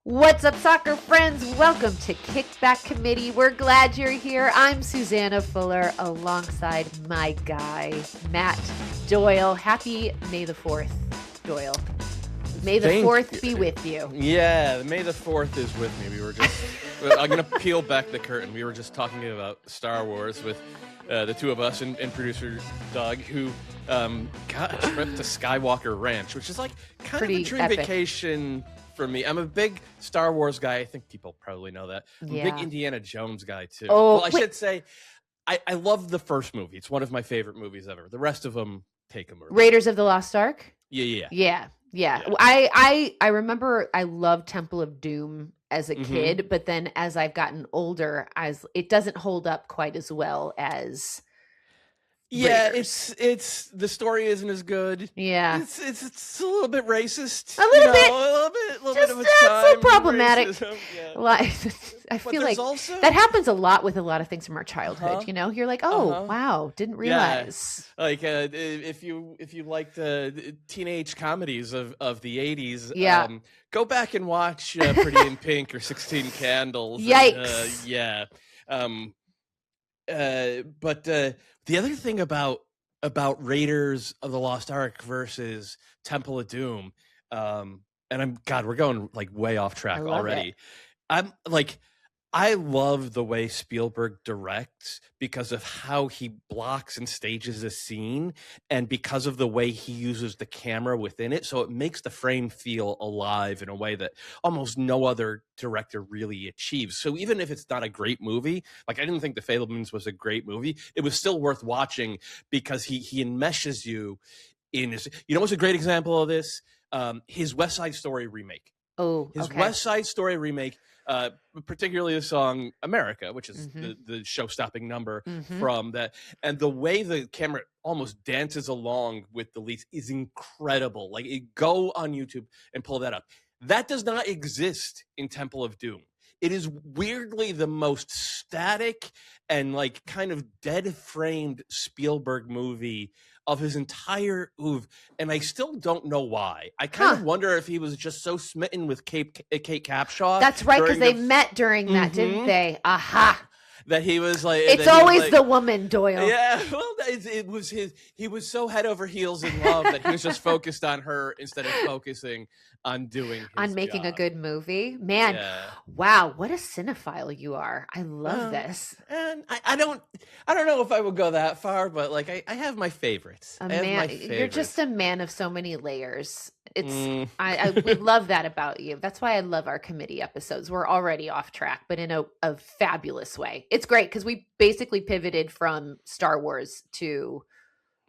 What's up, soccer friends? Welcome to Kickback Committee. We're glad you're here. I'm Susannah Fuller alongside my guy, Matt Doyle. Happy May the 4th, Doyle. May the 4th be with you. Yeah, May the 4th is with me. We were just, I'm going to peel back the curtain. We were just talking about Star Wars with the two of us and producer Doug, who got a trip to Skywalker Ranch, which is like kind Pretty of a dream epic vacation for me. I'm a big Star Wars guy. I think people probably know that. I'm Yeah. a big Indiana Jones guy, too. Oh, well, I should say, I love the first movie. It's one of my favorite movies ever. The rest of them take them. Raiders of the Lost Ark? Yeah. Yeah. I remember I loved Temple of Doom as a kid, but then as I've gotten older, it doesn't hold up quite as well as Raiders. It's the story isn't as good. Yeah. It's a little bit racist. A little bit. A little Just, bit of its time. so problematic. Racism, yeah. Like, I But feel like also, that happens a lot with a lot of things from our childhood. You know, you're like, oh, wow, didn't realize. like if you like the teenage comedies of the 80s, Yeah. go back and watch Pretty in Pink or 16 Candles. Yikes. But the other thing about Raiders of the Lost Ark versus Temple of Doom, and we're going like way off track already. I love the way Spielberg directs because of how he blocks and stages a scene and because of the way he uses the camera within it. So it makes the frame feel alive in a way that almost no other director really achieves. So even if it's not a great movie, like I didn't think The Fabelmans was a great movie, it was still worth watching because he enmeshes you in his, what's a great example of this? His West Side Story remake. His West Side Story remake, particularly the song America, which is the show-stopping number from that. And the way the camera almost dances along with the leads is incredible. Like, go on YouTube and pull that up. That does not exist in Temple of Doom. It is weirdly the most static and like kind of dead-framed Spielberg movie of his entire oeuvre, and I still don't know why. I kind of wonder if he was just so smitten with Kate Capshaw. That's right, because they met during that, didn't they? Aha. That he was like, it's always the woman, Doyle. Yeah, well, it was his. He was so head over heels in love that he was just focused on her instead of focusing on making a good movie. Man, wow, what a cinephile you are! I love this. And I don't know if I would go that far, but like I have my favorites. You're just a man of so many layers. I would love that about you. That's why I love our committee episodes. We're already off track, but in a fabulous way. It's great because we basically pivoted from Star Wars to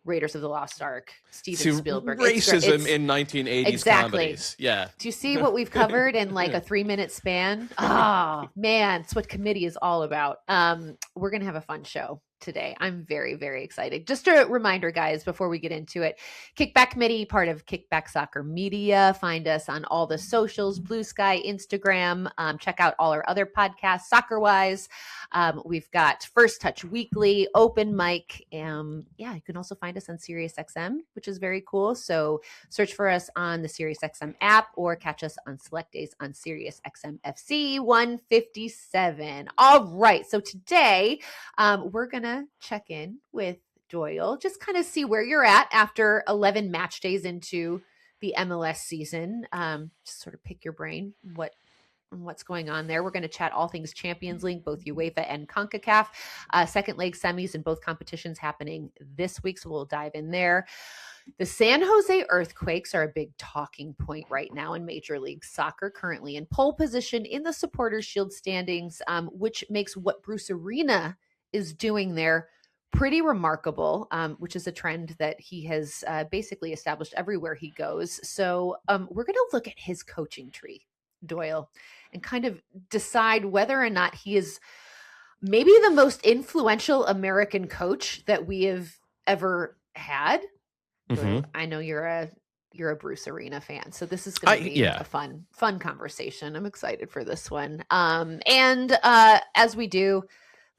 Raiders of the Lost Ark, Steven Spielberg. Racism in 1980s comedies. Yeah. Do you see what we've covered in like a 3-minute span? Oh, man, it's what committee is all about. We're going to have a fun show today. I'm very, very excited. Just a reminder, guys, before we get into it, Kickback Committee, part of Kickback Soccer Media. Find us on all the socials, Blue Sky, Instagram. Check out all our other podcasts, Soccer-wise. We've got First Touch Weekly, Open Mic. You can also find us on SiriusXM, which is very cool. So search for us on the SiriusXM app or catch us on select days on SiriusXM FC 157. All right. So today we're going to check in with Doyle, just kind of see where you're at after 11 match days into the MLS season. Just sort of pick your brain what's going on there. We're going to chat all things Champions League, both UEFA and CONCACAF. Second leg semis in both competitions happening this week, so we'll dive in there. The San Jose Earthquakes are a big talking point right now in Major League Soccer, currently in pole position in the Supporters' Shield standings, which makes what Bruce Arena is doing there pretty remarkable, which is a trend that he has basically established everywhere he goes. So we're going to look at his coaching tree, Doyle, and kind of decide whether or not he is maybe the most influential American coach that we have ever had. I know you're a Bruce Arena fan, so this is going to be a fun conversation. I'm excited for this one. And as we do,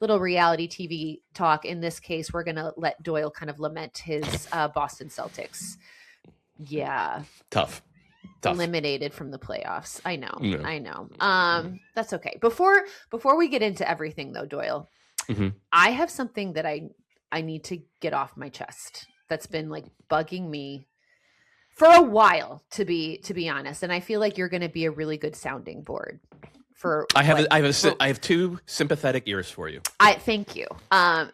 little reality TV talk. In this case, we're going to let Doyle kind of lament his Boston Celtics. Yeah. Tough. eliminated from the playoffs. I know. Yeah. I know. That's okay. Before we get into everything though, Doyle, I have something that I need to get off my chest that's been like bugging me for a while, to be honest. And I feel like you're going to be a really good sounding board for. I have two sympathetic ears for you. Thank you.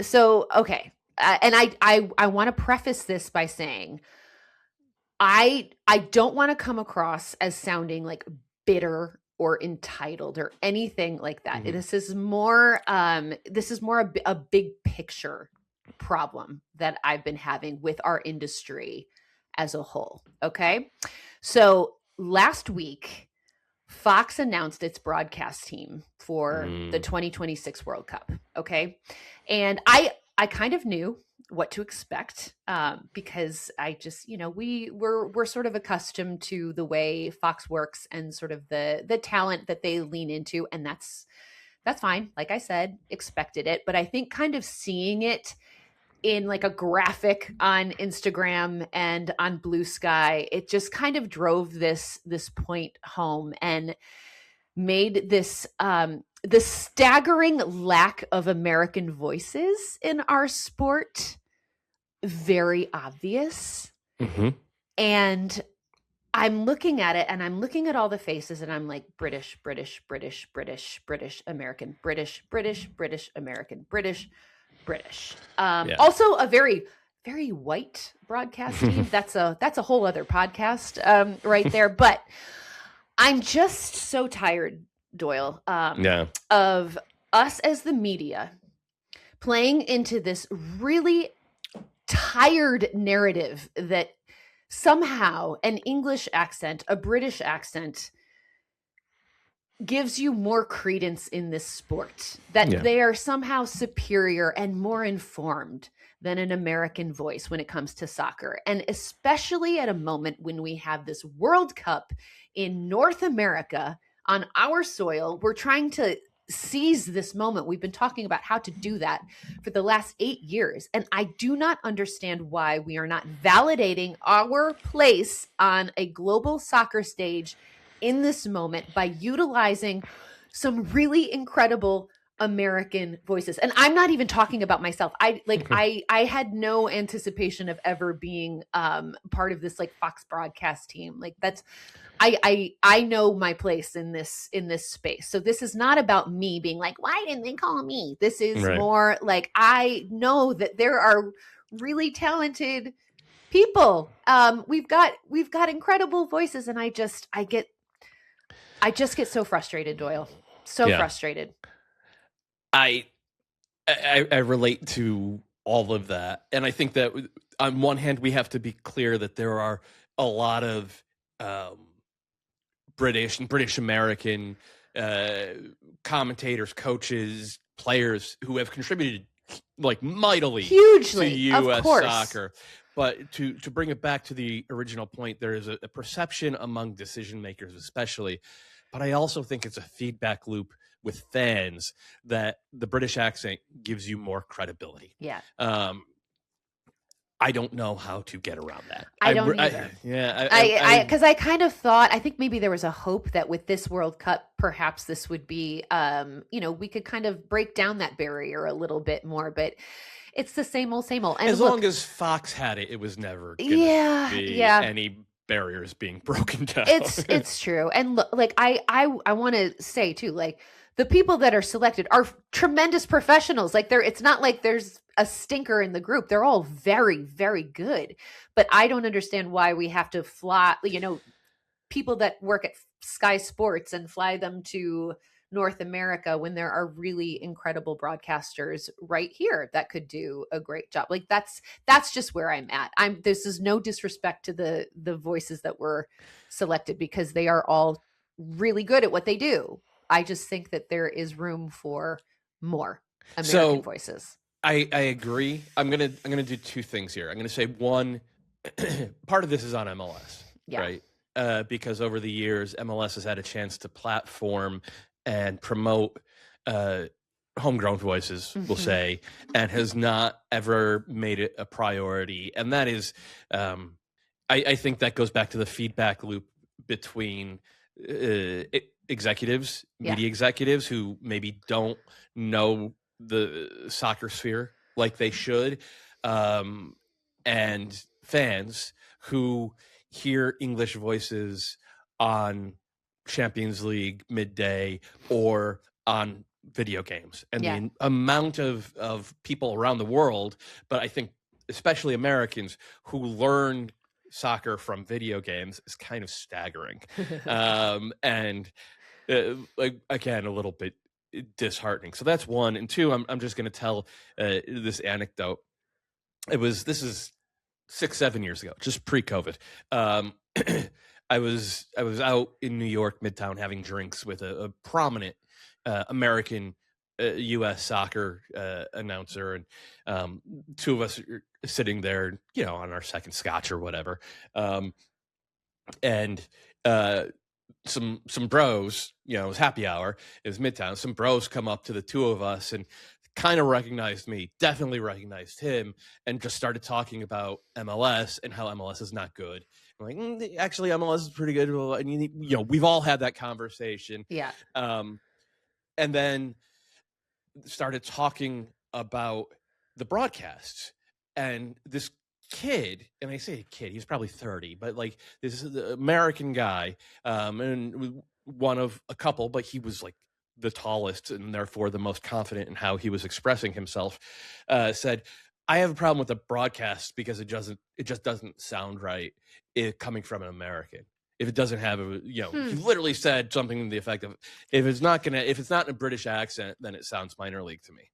So okay, and I want to preface this by saying, I don't want to come across as sounding like bitter or entitled or anything like that. This is more a big picture problem that I've been having with our industry as a whole. Okay. So last week, Fox announced its broadcast team for the 2026 World Cup. Okay. And I kind of knew what to expect because I just, we're sort of accustomed to the way Fox works and sort of the talent that they lean into. And that's fine. Like I said, expected it. But I think kind of seeing it in like a graphic on Instagram and on Blue Sky, it just kind of drove this point home and made this the staggering lack of American voices in our sport very obvious. And I'm looking at it and I'm looking at all the faces and I'm like, British, American, British, American, British. Also a very, very white broadcast team. That's a whole other podcast right there. But I'm just so tired, Doyle, of us as the media playing into this really tired narrative that somehow an English accent, a British accent, gives you more credence in this sport, that they are somehow superior and more informed than an American voice when it comes to soccer. And especially at a moment when we have this World Cup in North America on our soil, we're trying to seize this moment. We've been talking about how to do that for the last 8 years. And I do not understand why we are not validating our place on a global soccer stage in this moment by utilizing some really incredible American voices. And I'm not even talking about myself. I had no anticipation of ever being part of this like Fox broadcast team. Like that's I know my place in this space. So this is not about me being like, why didn't they call me? This is more like, I know that there are really talented people. We've got incredible voices, and I just get so frustrated, Doyle. So frustrated. I relate to all of that. And I think that on one hand, we have to be clear that there are a lot of British and British American commentators, coaches, players who have contributed like mightily, hugely to U.S. soccer. But to bring it back to the original point, there is a perception among decision makers, especially. But I also think it's a feedback loop with fans that the British accent gives you more credibility. Yeah. I don't know how to get around that. I don't either. Because I kind of thought, I think maybe there was a hope that with this World Cup, perhaps this would be, we could kind of break down that barrier a little bit more. But it's the same old, same old. And as long as Fox had it, it was never going to be any barriers being broken down. It's true. And look, like I want to say too, like the people that are selected are tremendous professionals. Like it's not like there's a stinker in the group. They're all very, very good. But I don't understand why we have to fly, people that work at Sky Sports and fly them to North America when there are really incredible broadcasters right here that could do a great job. Like that's just where I'm at. This is no disrespect to the voices that were selected, because they are all really good at what they do. I just think that there is room for more American voices. I agree. I'm gonna do two things here. I'm gonna say one, part of this is on MLS, right? Because over the years, MLS has had a chance to platform and promote homegrown voices, we'll say, and has not ever made it a priority. And that is, I think that goes back to the feedback loop between executives, Yeah. media executives who maybe don't know the soccer sphere like they should, and fans who hear English voices on Champions League midday or on video games, and Yeah. the amount of people around the world, but I think especially Americans, who learn soccer from video games is kind of staggering. And like, again, a little bit disheartening. So that's one. And two, I'm just going to tell this anecdote. This is 6-7 years ago, just pre-COVID. I was out in New York Midtown having drinks with a prominent American U.S. soccer announcer, and two of us are sitting there, on our second scotch or whatever, and some bros, it was happy hour, it was Midtown. Some bros come up to the two of us and kind of recognized me, definitely recognized him, and just started talking about MLS and how MLS is not good. I'm like, actually, MLS is pretty good. Well, and we've all had that conversation. Yeah. And then started talking about the broadcasts, and this kid, and I say kid, he's probably 30, but like, this is the American guy, and one of a couple, but he was like the tallest and therefore the most confident in how he was expressing himself, said, I have a problem with the broadcast because it just doesn't sound right coming from an American. If it doesn't have he literally said something to the effect of, if it's not in a British accent, then it sounds minor league to me.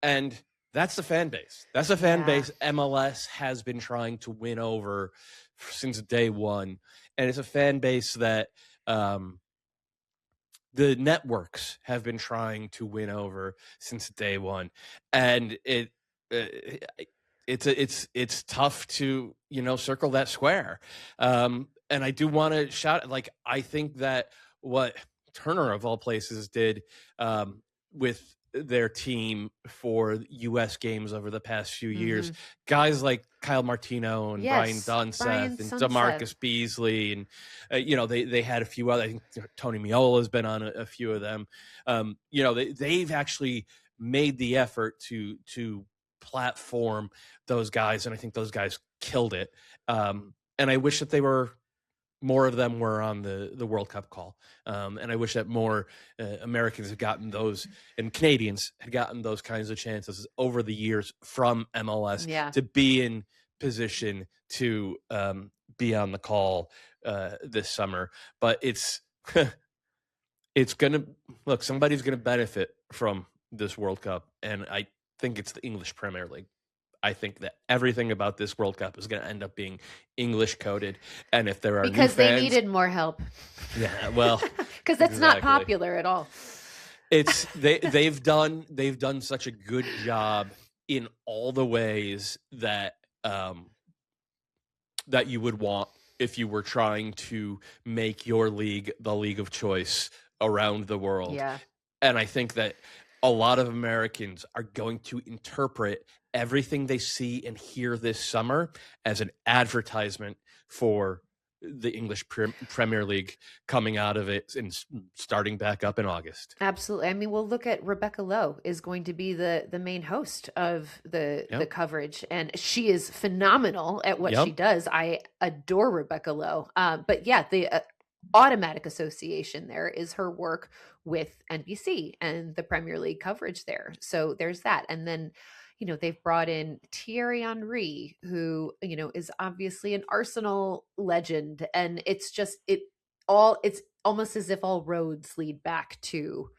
And that's the fan base. That's the fan base MLS has been trying to win over since day one. And it's a fan base that the networks have been trying to win over since day one. And it's tough to, circle that square. And I do want to shout, like, I think that what Turner of all places did with their team for U.S. games over the past few years, guys like Kyle Martino and Brian Dunseth and DeMarcus Beasley, and they had a few other. I think Tony Meola has been on a few of them. They've actually made the effort to platform those guys, and I think those guys killed it. And I wish that more of them were on the World Cup call. And I wish that more Americans had gotten those, and Canadians had gotten those kinds of chances over the years from MLS to be in position to be on the call this summer. But it's somebody's going to benefit from this World Cup. And I think it's the English Premier League. I think that everything about this World Cup is going to end up being English coded, and if there are because they needed more help, well, because that's not popular at all. It's they've done such a good job in all the ways that that you would want if you were trying to make your league the league of choice around the world. Yeah, and I think that a lot of Americans are going to interpret everything they see and hear this summer as an advertisement for the English Premier League coming out of it and starting back up in August. Absolutely. I mean, we'll look at Rebecca Lowe is going to be the main host of the coverage, and she is phenomenal at what she does. I adore Rebecca Lowe. But yeah, the automatic association there is her work with NBC and the Premier League coverage there. So there's that. And then, they've brought in Thierry Henry, who, is obviously an Arsenal legend. And it's almost as if all roads lead back to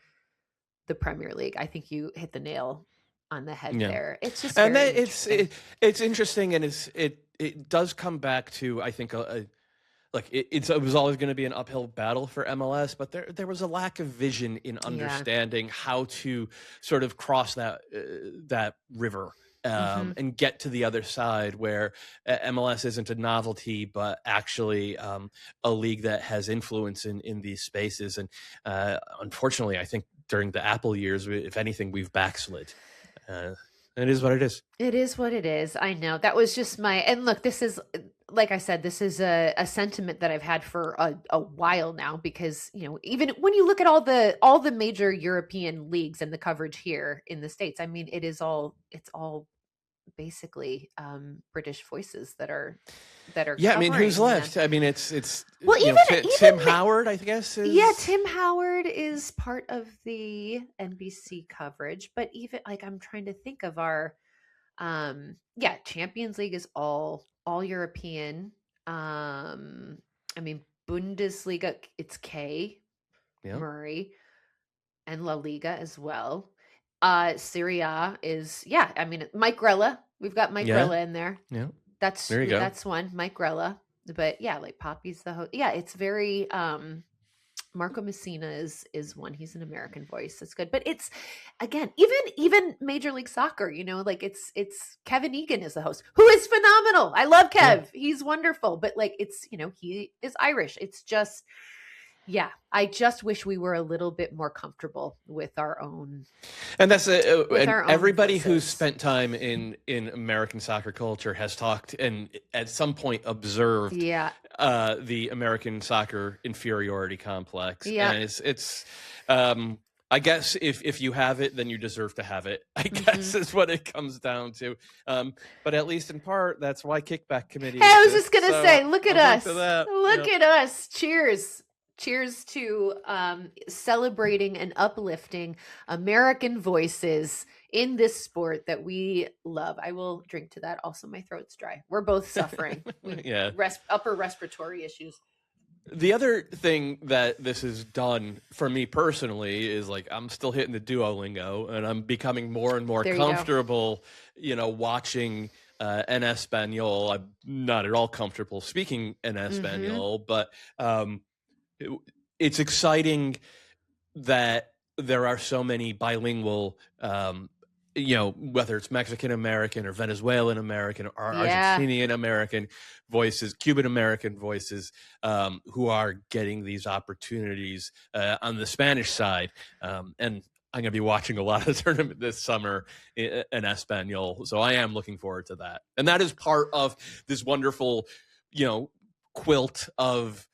the Premier League. I think you hit the nail on the head there. It's just, and it's interesting. And it does come back to, I think, it was always going to be an uphill battle for MLS, but there was a lack of vision in understanding how to sort of cross that river and get to the other side, where MLS isn't a novelty, but actually a league that has influence in these spaces. And unfortunately, I think during the Apple years, if anything, we've backslid. It is what it is. It is what it is. I know. That was just and look, this is like I said, this is a sentiment that I've had for a while now, because, even when you look at all the major European leagues and the coverage here in the States, I mean, it's all basically British voices that are Yeah, I mean, who's covering left? them. I mean, it's Well, Tim Howard, I guess. Tim Howard is part of the NBC coverage, but even like I'm trying to think of our Champions League is all European. I mean, Bundesliga, it's Kei Murray, and La Liga as well. Serie A is I mean, Mike Grella. We've got Mike Grella in there. Yeah. There you go. That's one, Mike Grella. But like Poppy's the host. Yeah, it's very Marco Messina is one. He's an American voice. That's good. But it's, again, even Major League Soccer, like it's Kevin Egan is the host, who is phenomenal. I love Kev. Yeah. He's wonderful. But like it's, he is Irish. It's just, I just wish we were a little bit more comfortable with our own. And that's everybody who's spent time in American soccer culture has talked and at some point observed the American soccer inferiority complex. Yeah. And it's I guess if you have it, then you deserve to have it, I guess is what it comes down to. But at least in part, that's why Kickback Committee I was just going to say, look at us. Look at us. Cheers. Cheers to celebrating and uplifting American voices in this sport that we love. I will drink to that. Also, my throat's dry. We're both suffering. Upper respiratory issues. The other thing that this has done for me personally is like I'm still hitting the Duolingo, and I'm becoming more and more comfortable, watching en Espanol. I'm not at all comfortable speaking en Espanol, but it's exciting that there are so many bilingual, whether it's Mexican American or Venezuelan American or Argentinian American voices, Cuban American voices, who are getting these opportunities on the Spanish side. And I'm going to be watching a lot of the tournament this summer in Espanol. So I am looking forward to that. And that is part of this wonderful, quilt of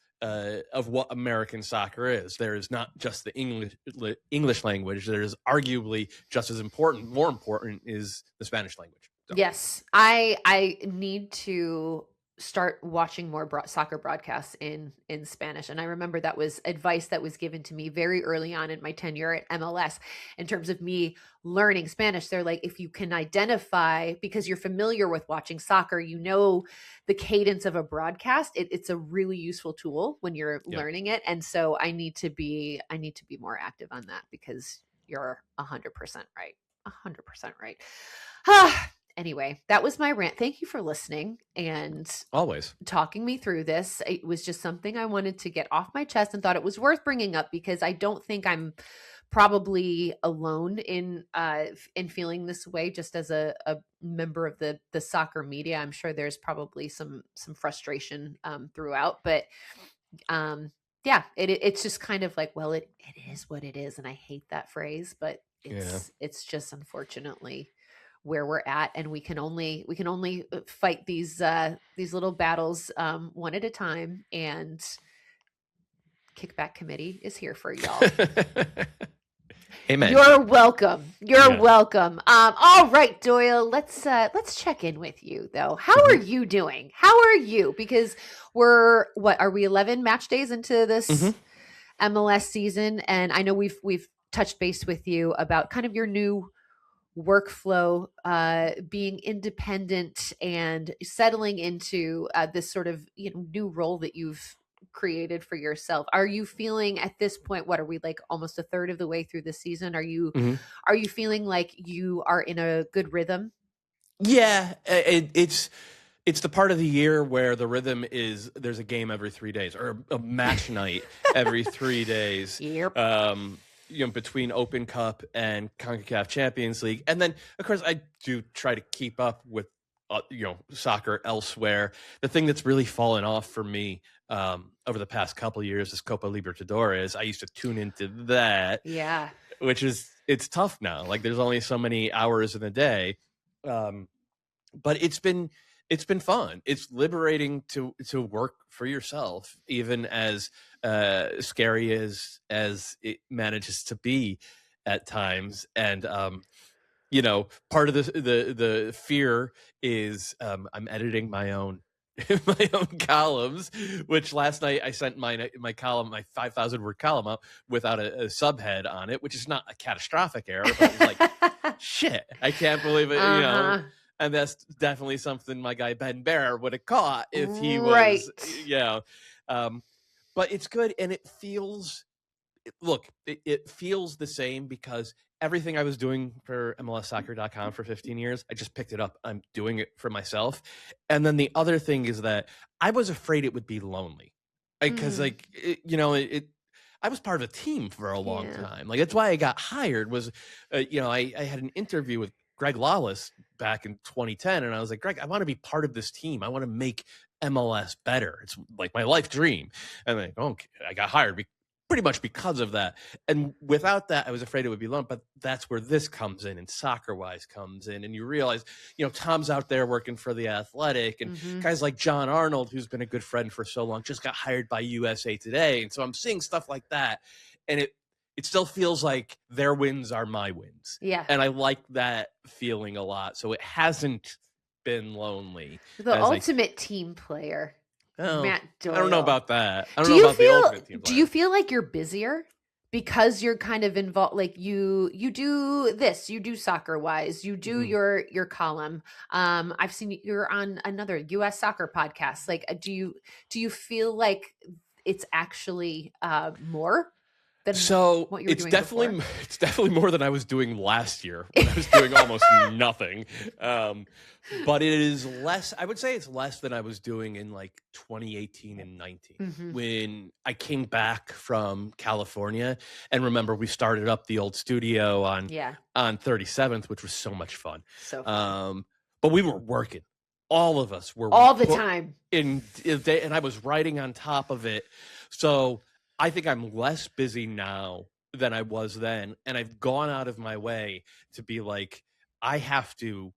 what American soccer is. There is not just the English language. There is arguably just as important, more important, is the Spanish language. So. Yes, I need to start watching more soccer broadcasts in Spanish. And I remember that was advice that was given to me very early on in my tenure at MLS in terms of me learning Spanish. They're like, if you can identify, because you're familiar with watching soccer, the cadence of a broadcast, it's a really useful tool when you're learning it. And so I need to be more active on that, because you're 100% right. 100% right. Anyway, that was my rant. Thank you for listening and always talking me through this. It was just something I wanted to get off my chest and thought it was worth bringing up, because I don't think I'm probably alone in feeling this way. Just as a member of the soccer media, I'm sure there's probably some frustration throughout. But it's just kind of like, well, it is what it is, and I hate that phrase, but it's just unfortunately where we're at, and we can only fight these little battles one at a time. And Kickback Committee is here for y'all. Amen. You're welcome. You're welcome. All right, Doyle, let's check in with you though. How are you doing? How are you? Because are we 11 match days into this MLS season? And I know we've touched base with you about kind of your new workflow, being independent and settling into this sort of new role that you've created for yourself. Are you feeling at this point, what are we, like almost a third of the way through the season? Are you feeling like you are in a good rhythm? Yeah, it's the part of the year where the rhythm is there's a game every 3 days, or a match night every 3 days. Yep. Between Open Cup and CONCACAF Champions League. And then, of course, I do try to keep up with, soccer elsewhere. The thing that's really fallen off for me over the past couple of years is Copa Libertadores. I used to tune into that. Yeah. Which it's tough now. Like, there's only so many hours in the day. But it's been it's been fun. It's liberating to work for yourself, even as scary as it manages to be at times. And part of the fear is I'm editing my own my own columns, which last night I sent my column, my 5,000 word column up without a subhead on it, which is not a catastrophic error, but it was like, shit, I can't believe it, and that's definitely something my guy Ben Bear would have caught if he was, but it's good. And it feels, it feels the same because everything I was doing for MLSsoccer.com for 15 years, I just picked it up. I'm doing it for myself. And then the other thing is that I was afraid it would be lonely because I was part of a team for a long time. Like, that's why I got hired was, I had an interview with Greg Lawless back in 2010. And I was like, Greg, I want to be part of this team. I want to make MLS better. It's like my life dream. And like, okay, I got hired pretty much because of that. And without that, I was afraid it would be long, but that's where this comes in and Soccer-Wise comes in. And you realize, Tom's out there working for The Athletic, and guys like John Arnold, who's been a good friend for so long, just got hired by USA Today. And so I'm seeing stuff like that. And it still feels like their wins are my wins. Yeah. And I like that feeling a lot. So it hasn't been lonely. The ultimate team player. Oh, Matt Doyle. I don't know about that. I don't know about the ultimate team player. Do you feel like you're busier because you're kind of involved? Like you do this, you do Soccer-Wise, you do your column. I've seen you're on another US soccer podcast. Like, do you feel like it's actually more? So it's definitely more than I was doing last year when I was doing almost nothing. But it is less. I would say it's less than I was doing in like 2018 and 19 when I came back from California. And remember, we started up the old studio on 37th, which was so much fun. So fun. But we were working. All of us were all the time and I was writing on top of it. So I think I'm less busy now than I was then. And I've gone out of my way to be like, I have to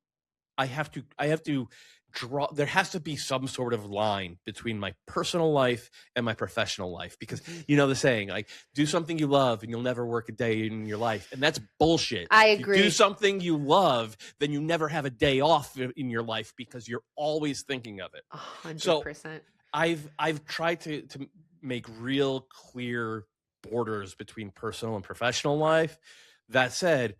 draw, there has to be some sort of line between my personal life and my professional life, because the saying, like, do something you love and you'll never work a day in your life. And that's bullshit. I agree. If you do something you love, then you never have a day off in your life because you're always thinking of it. 100%. So I've tried to make real clear borders between personal and professional life. That said,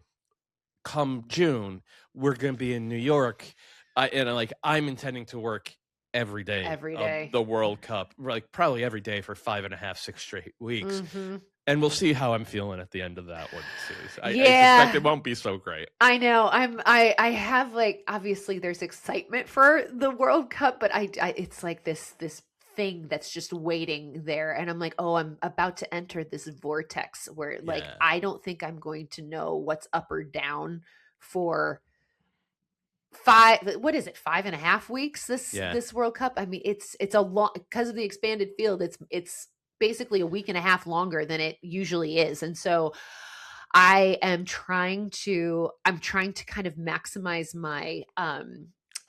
come June, we're going to be in New York, I'm intending to work every day of the World Cup, like probably every day for 5.5-6 straight weeks. And we'll see how I'm feeling at the end of that one too. I suspect it won't be so great. I know. I have, like, obviously there's excitement for the World Cup, but I it's like this thing that's just waiting there, and I'm like, oh, I'm about to enter this vortex where I don't think I'm going to know what's up or down for 5.5 weeks this World Cup. I mean, it's a long, because of the expanded field, it's basically a week and a half longer than it usually is. And so I'm trying to kind of maximize my I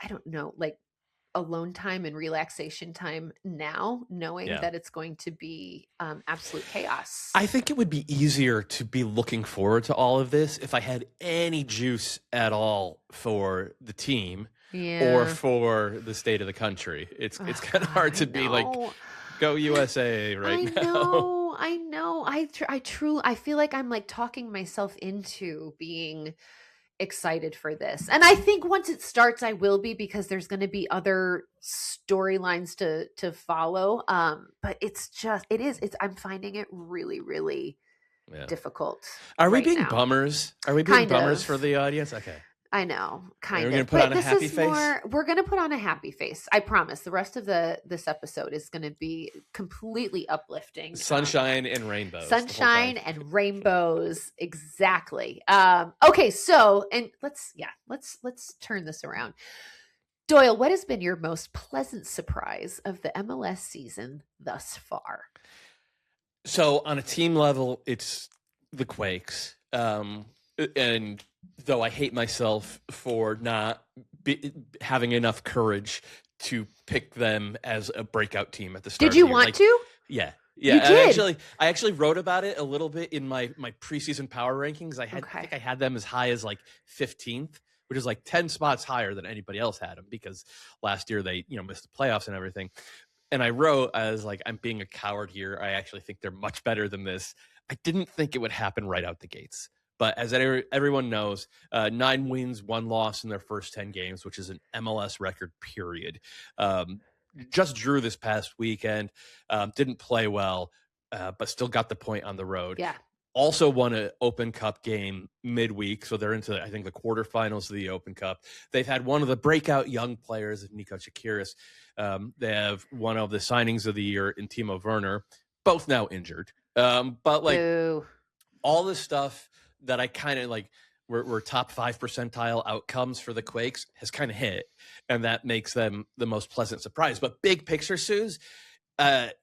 don't know, like, alone time and relaxation time now, knowing that it's going to be absolute chaos. I think it would be easier to be looking forward to all of this if I had any juice at all for the team or for the state of the country. It's kind of hard to be like, go USA right now. I know. I truly, I feel like I'm like talking myself into being excited for this. And I think once it starts, I will be, because there's going to be other storylines to follow. But I'm finding it really, really difficult. Are we being bummers? Are we being bummers for the audience? Okay. I know, kind of. We're going to put on a happy face? We're going to put on a happy face. I promise. The rest of this episode is going to be completely uplifting. Sunshine and rainbows. Sunshine and rainbows. Exactly. Okay. So, and let's turn this around. Doyle, what has been your most pleasant surprise of the MLS season thus far? So on a team level, it's the Quakes. And though I hate myself for not having enough courage to pick them as a breakout team at the start Did of you the year. want to? Yeah. You And did. I actually wrote about it a little bit in my preseason power rankings. I think I had them as high as like 15th, which is like 10 spots higher than anybody else had them, because last year they, missed the playoffs and everything. And I wrote, I was like, I'm being a coward here. I actually think they're much better than this. I didn't think it would happen right out the gates. But as everyone knows, 9 wins, 1 loss in their first 10 games, which is an MLS record, period. Just drew this past weekend, didn't play well, but still got the point on the road. Yeah. Also won an Open Cup game midweek, so they're into, I think, the quarterfinals of the Open Cup. They've had one of the breakout young players, Nico Chakiris. They have one of the signings of the year in Timo Werner, both now injured. But like all this stuff that I kind of like, were top 5 percentile outcomes for the Quakes has kind of hit, and that makes them the most pleasant surprise. But big picture, Sooz, the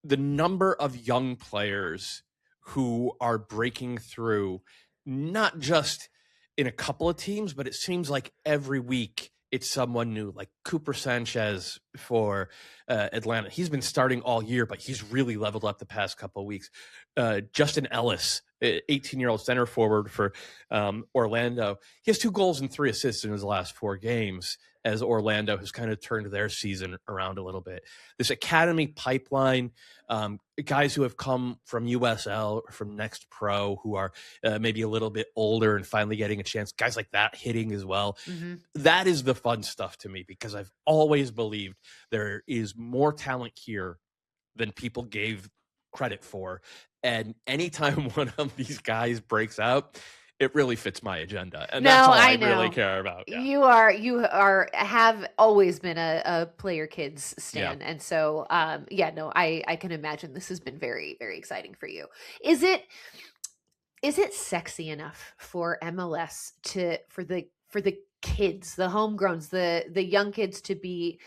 number of young players who are breaking through, not just in a couple of teams, but it seems like every week it's someone new, like Cooper Sanchez for Atlanta. He's been starting all year, but he's really leveled up the past couple of weeks. Justin Ellis, 18-year-old center forward for Orlando. He has 2 goals and 3 assists in his last 4 games, as Orlando has kind of turned their season around a little bit. This academy pipeline, guys who have come from USL or from Next Pro, who are maybe a little bit older and finally getting a chance, guys like that hitting as well. Mm-hmm. That is the fun stuff to me, because I've always believed there is more talent here than people gave credit for. And anytime one of these guys breaks out, it really fits my agenda, and that's all I really care about. Yeah. You have always been a player kids stan, and so I can imagine this has been very, very exciting for you. Is it sexy enough for MLS for the kids, the homegrowns, the young kids to be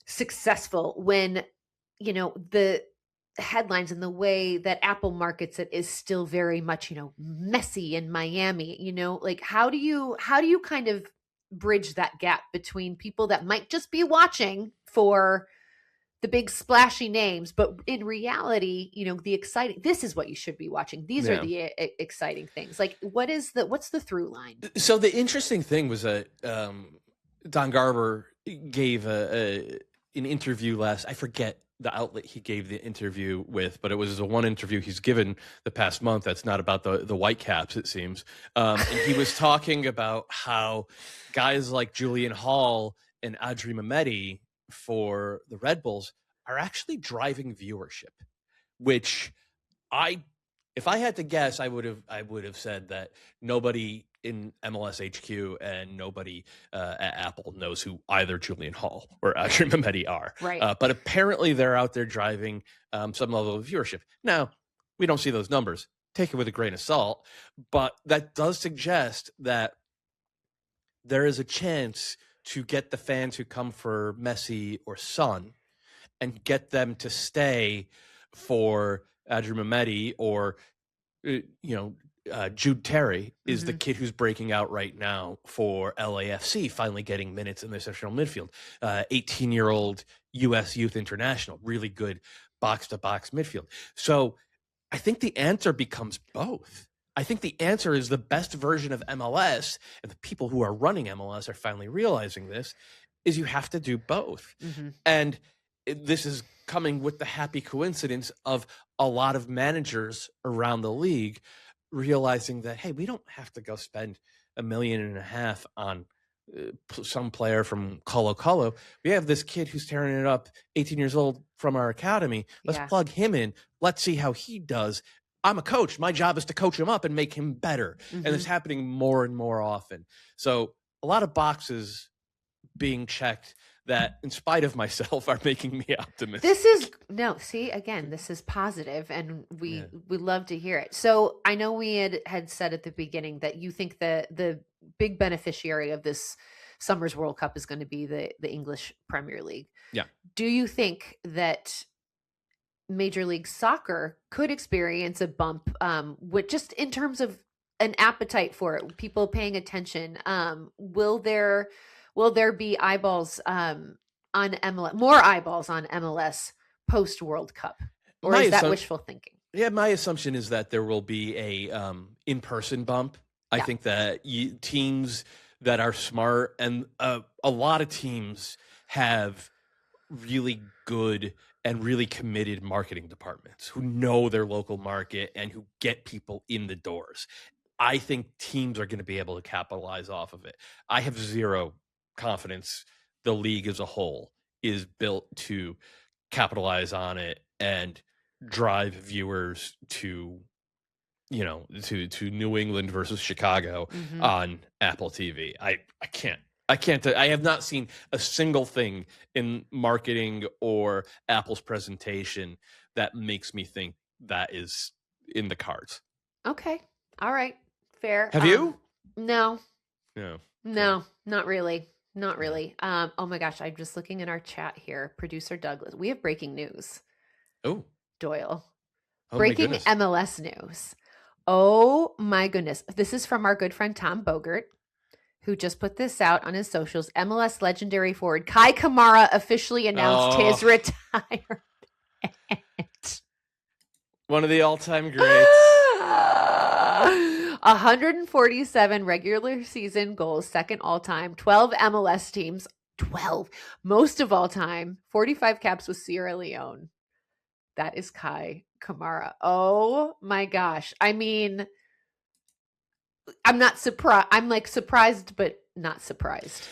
successful when the headlines and the way that Apple markets it is still very much, Messi in Miami, like how do you kind of bridge that gap between people that might just be watching for the big splashy names, but in reality, this is what you should be watching. These are the exciting things. Like what's the through line? So the interesting thing was that Don Garber gave an interview I forget the outlet he gave the interview with, but it was the one interview he's given the past month that's not about the Whitecaps, it seems. And he was talking about how guys like Julian Hall and Adri Mehmeti for the Red Bulls are actually driving viewership, which if I had to guess, I would have said that nobody in MLS HQ and nobody at Apple knows who either Julian Hall or Adri Mehmeti are. Right. But apparently they're out there driving some level of viewership. Now, we don't see those numbers. Take it with a grain of salt. But that does suggest that there is a chance to get the fans who come for Messi or Son and get them to stay for Adri Mehmeti or, Jude Terry is the kid who's breaking out right now for LAFC, finally getting minutes in their central midfield. 18-year-old U.S. Youth International, really good box-to-box midfield. So I think the answer becomes both. I think the answer is the best version of MLS, and the people who are running MLS are finally realizing this, is you have to do both. Mm-hmm. And this is coming with the happy coincidence of a lot of managers around the league realizing that, hey, we don't have to go spend $1.5 million on some player from Colo-Colo. We have this kid who's tearing it up, 18 years old, from our academy. Let's plug him in. Let's see how he does. I'm a coach. My job is to coach him up and make him better. Mm-hmm. And it's happening more and more often. So a lot of boxes being checked that, in spite of myself, are making me optimistic. This is positive, and we love to hear it. So I know we had said at the beginning that you think the big beneficiary of this summer's World Cup is going to be the English Premier League. Yeah. Do you think that Major League Soccer could experience a bump with just in terms of an appetite for it, people paying attention. Will there be eyeballs on MLS, more eyeballs on MLS post World Cup, or is that wishful thinking? Yeah, my assumption is that there will be a in-person bump. I think that teams that are smart, and a lot of teams have really good and really committed marketing departments who know their local market and who get people in the doors. I think teams are going to be able to capitalize off of it. I have zero confidence the league as a whole is built to capitalize on it and drive viewers to, to New England versus Chicago on Apple TV. I can't. I have not seen a single thing in marketing or Apple's presentation that makes me think that is in the cards. Okay. All right. Fair. Have you? No. No. No, not really. Not really. Oh my gosh, I'm just looking in our chat here. Producer Douglas, we have breaking news. Oh. Doyle. Oh, breaking MLS news. Oh my goodness. This is from our good friend Tom Bogert, who just put this out on his socials. MLS legendary forward Kei Kamara officially announced his retirement. One of the all-time greats. 147 regular season goals, second all-time. 12 MLS teams, 12, most of all time. 45 caps with Sierra Leone. That is Kei Kamara. Oh my gosh. I mean, I'm not surprised. I'm like surprised, but not surprised.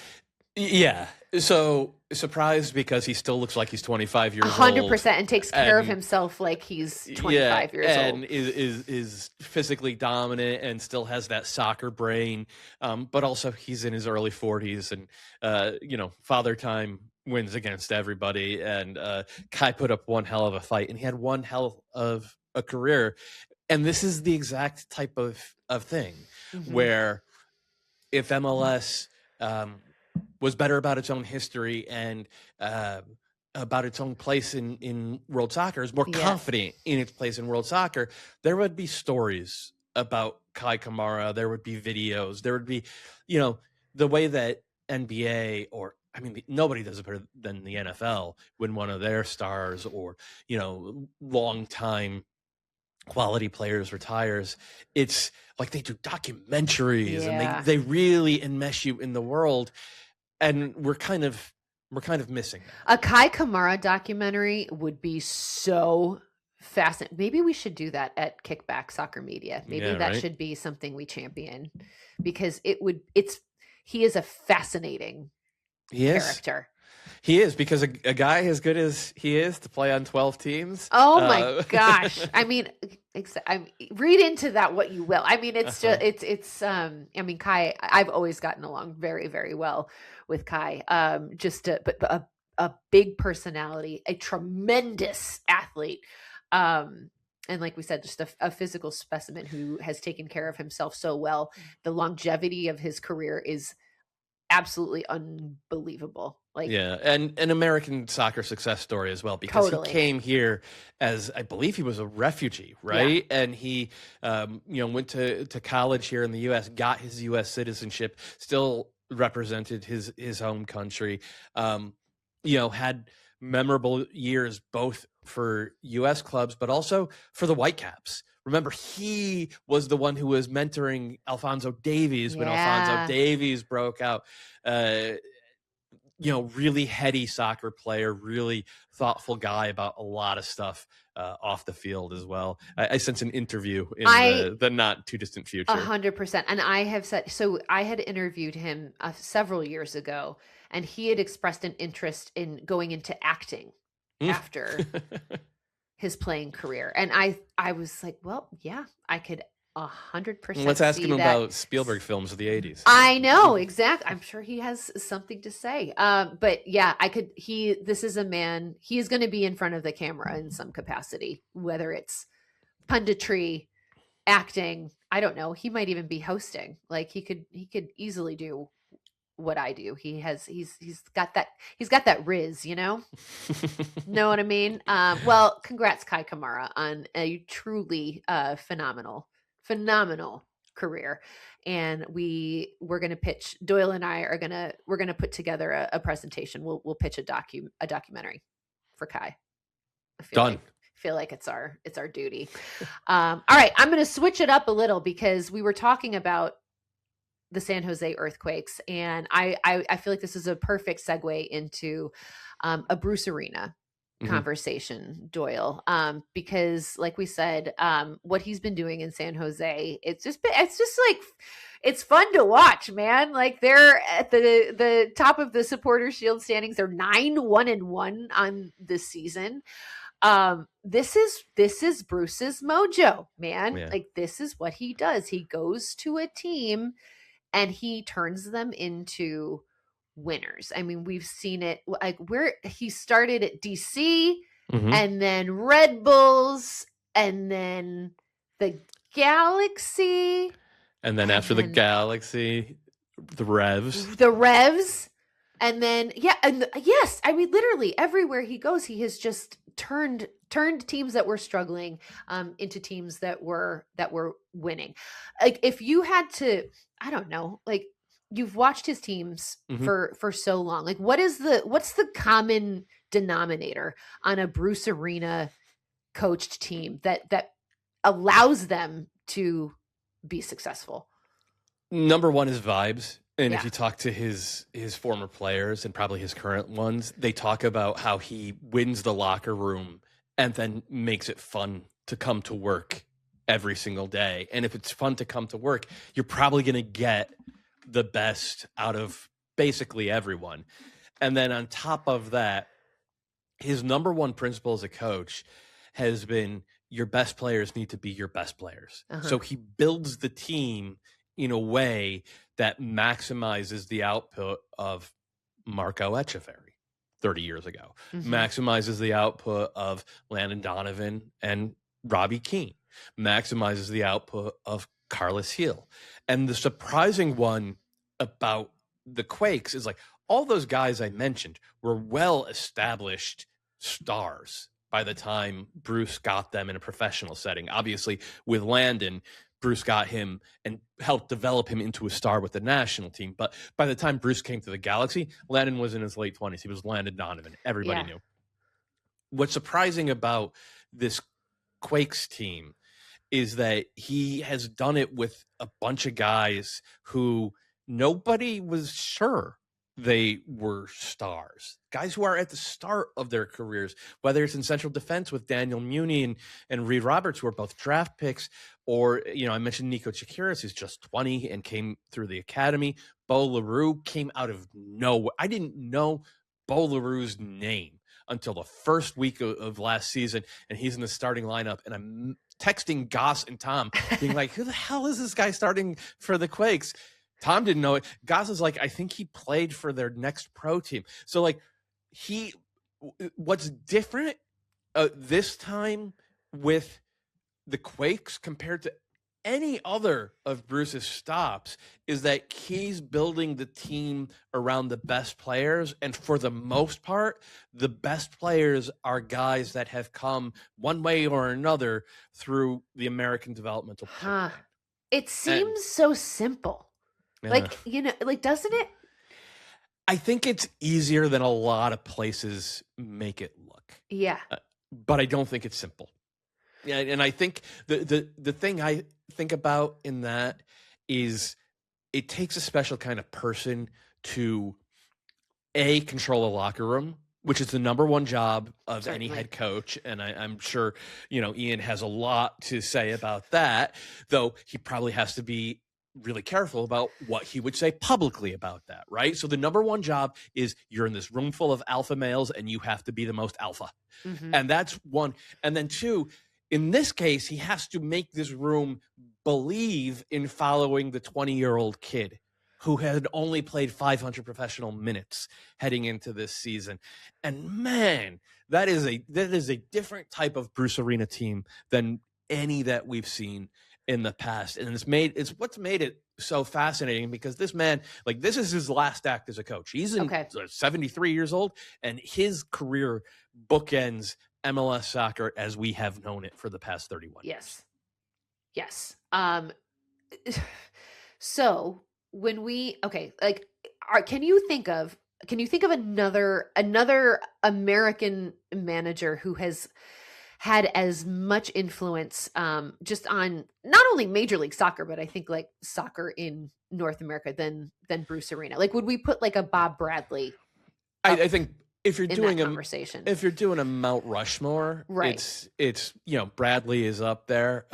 Yeah. So surprised because he still looks like he's 25 years 100%, old. 100%, and takes care of himself like he's 25 years old. And is physically dominant and still has that soccer brain. But also he's in his early 40s and, father time wins against everybody. And Kei put up one hell of a fight, and he had one hell of a career. And this is the exact type of thing where if MLS was better about its own history and about its own place in world soccer, is more confident in its place in world soccer, there would be stories about Kei Kamara. There would be videos. There would be, the way that NBA nobody does it better than the NFL when one of their stars or, long time quality players retires. It's like they do documentaries and they really enmesh you in the world. And we're kind of missing that. A Kei Kamara documentary would be so fascinating. Maybe we should do that at Kickback Soccer Media. Maybe that should be something we champion, because he is a fascinating character. He is, because a guy as good as he is to play on 12 teams. Oh my gosh. I mean, read into that what you will. I mean, it's just, Kei, I've always gotten along very, very well with Kei. But a big personality, a tremendous athlete. And like we said, just a physical specimen who has taken care of himself so well. The longevity of his career is absolutely unbelievable. And an American soccer success story as well, because he came here as, I believe he was a refugee, right? Yeah. And he, went to college here in the U.S., got his U.S. citizenship, still represented his home country, had memorable years both for U.S. clubs, but also for the Whitecaps. Remember, he was the one who was mentoring Alphonso Davies when Alphonso Davies broke out. Really heady soccer player, really thoughtful guy about a lot of stuff off the field as well. I sense an interview in the not too distant future. 100%. And I have said, so I had interviewed him several years ago, and he had expressed an interest in going into acting after his playing career. And I was like, well, yeah, I could 100%. Let's ask him about Spielberg films of the 80s. I know, exactly. I'm sure he has something to say. But yeah, this is a man, he is going to be in front of the camera in some capacity, whether it's punditry, acting, I don't know. He might even be hosting. Like he could easily do what I do. He's got that riz, know what I mean? Well, congrats Kei Kamara on a truly phenomenal career. And we're going to pitch, Doyle and I we're going to put together a presentation. We'll pitch a documentary for Kai. I feel like it's our duty. All right. I'm going to switch it up a little because we were talking about the San Jose Earthquakes, and I feel like this is a perfect segue into a Bruce Arena conversation, Doyle, because like we said, what he's been doing in San Jose, it's just like, it's fun to watch, man. Like they're at the top of the Supporters Shield standings. They're 9-1-1 on this season. This is Bruce's mojo, man. Yeah. Like this is what he does. He goes to a team and he turns them into winners. I mean, we've seen it like where he started at DC and then Red Bulls and then the Galaxy. And then after the Galaxy, the Revs. And then, yes, I mean, literally everywhere he goes, he has just turned teams that were struggling into teams that were winning. Like if you had to, I don't know, like you've watched his teams for so long. Like what's the common denominator on a Bruce Arena coached team that allows them to be successful? Number one is vibes. And if you talk to his former players and probably his current ones, they talk about how he wins the locker room and then makes it fun to come to work every single day. And if it's fun to come to work, you're probably going to get the best out of basically everyone. And then on top of that, his number one principle as a coach has been your best players need to be your best players. So he builds the team in a way that maximizes the output of Marco Etcheverry 30 years ago, maximizes the output of Landon Donovan and Robbie Keane, maximizes the output of Carlos Heel. And the surprising one about the Quakes is like all those guys I mentioned were well-established stars by the time Bruce got them in a professional setting. Obviously, with Landon, Bruce got him and helped develop him into a star with the national team. But by the time Bruce came to the Galaxy, Landon was in his late 20s. He was Landon Donovan. Everybody knew. What's surprising about this Quakes team is that he has done it with a bunch of guys who nobody was sure they were stars. Guys who are at the start of their careers, whether it's in central defense with Daniel Muni and Reed Roberts, who are both draft picks, or, I mentioned Nico Chikiris, who's just 20 and came through the academy. Bo LaRue came out of nowhere. I didn't know Bo LaRue's name until the first week of last season, and he's in the starting lineup, and I'm texting Goss and Tom, being like, who the hell is this guy starting for the Quakes? Tom didn't know it. Goss is like, I think he played for their next pro team. So, like, what's different this time with the Quakes compared to any other of Bruce's stops is that he's building the team around the best players. And for the most part, the best players are guys that have come one way or another through the American developmental program. It seems so simple. Like, doesn't it? I think it's easier than a lot of places make it look. Yeah. But I don't think it's simple. Yeah, and I think the thing I think about in that is it takes a special kind of person to control a locker room, which is the number one job of any head coach. And I'm sure, Ian has a lot to say about that, though he probably has to be really careful about what he would say publicly about that, right? So the number one job is you're in this room full of alpha males and you have to be the most alpha. And that's one. And then two, in this case, he has to make this room believe in following the 20-year-old kid who had only played 500 professional minutes heading into this season. And man, that is a different type of Bruce Arena team than any that we've seen in the past. And it's what's made it so fascinating because this man, like, this is his last act as a coach. He's 73 years old, and his career bookends MLS soccer as we have known it for the past 31 years. Yes. So when can you think of another American manager who has had as much influence just on not only Major League Soccer, but I think like soccer in North America than Bruce Arena? Like, would we put like a Bob Bradley? I think if you're doing a conversation, if you're doing a Mount Rushmore, right? It's Bradley is up there,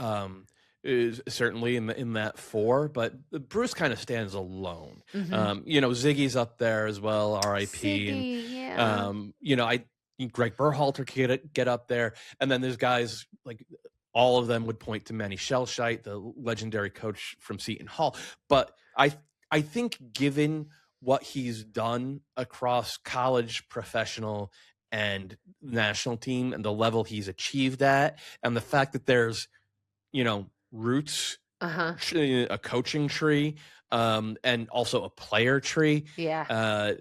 is certainly in that 4, but Bruce kind of stands alone. Ziggy's up there as well, R.I.P. Ziggy, and Greg Berhalter could get up there, and then there's guys like all of them would point to Manny Shellshite, the legendary coach from Seton Hall. But I think given what he's done across college, professional, and national team, and the level he's achieved at, and the fact that there's roots, a coaching tree, and also a player tree. Yeah.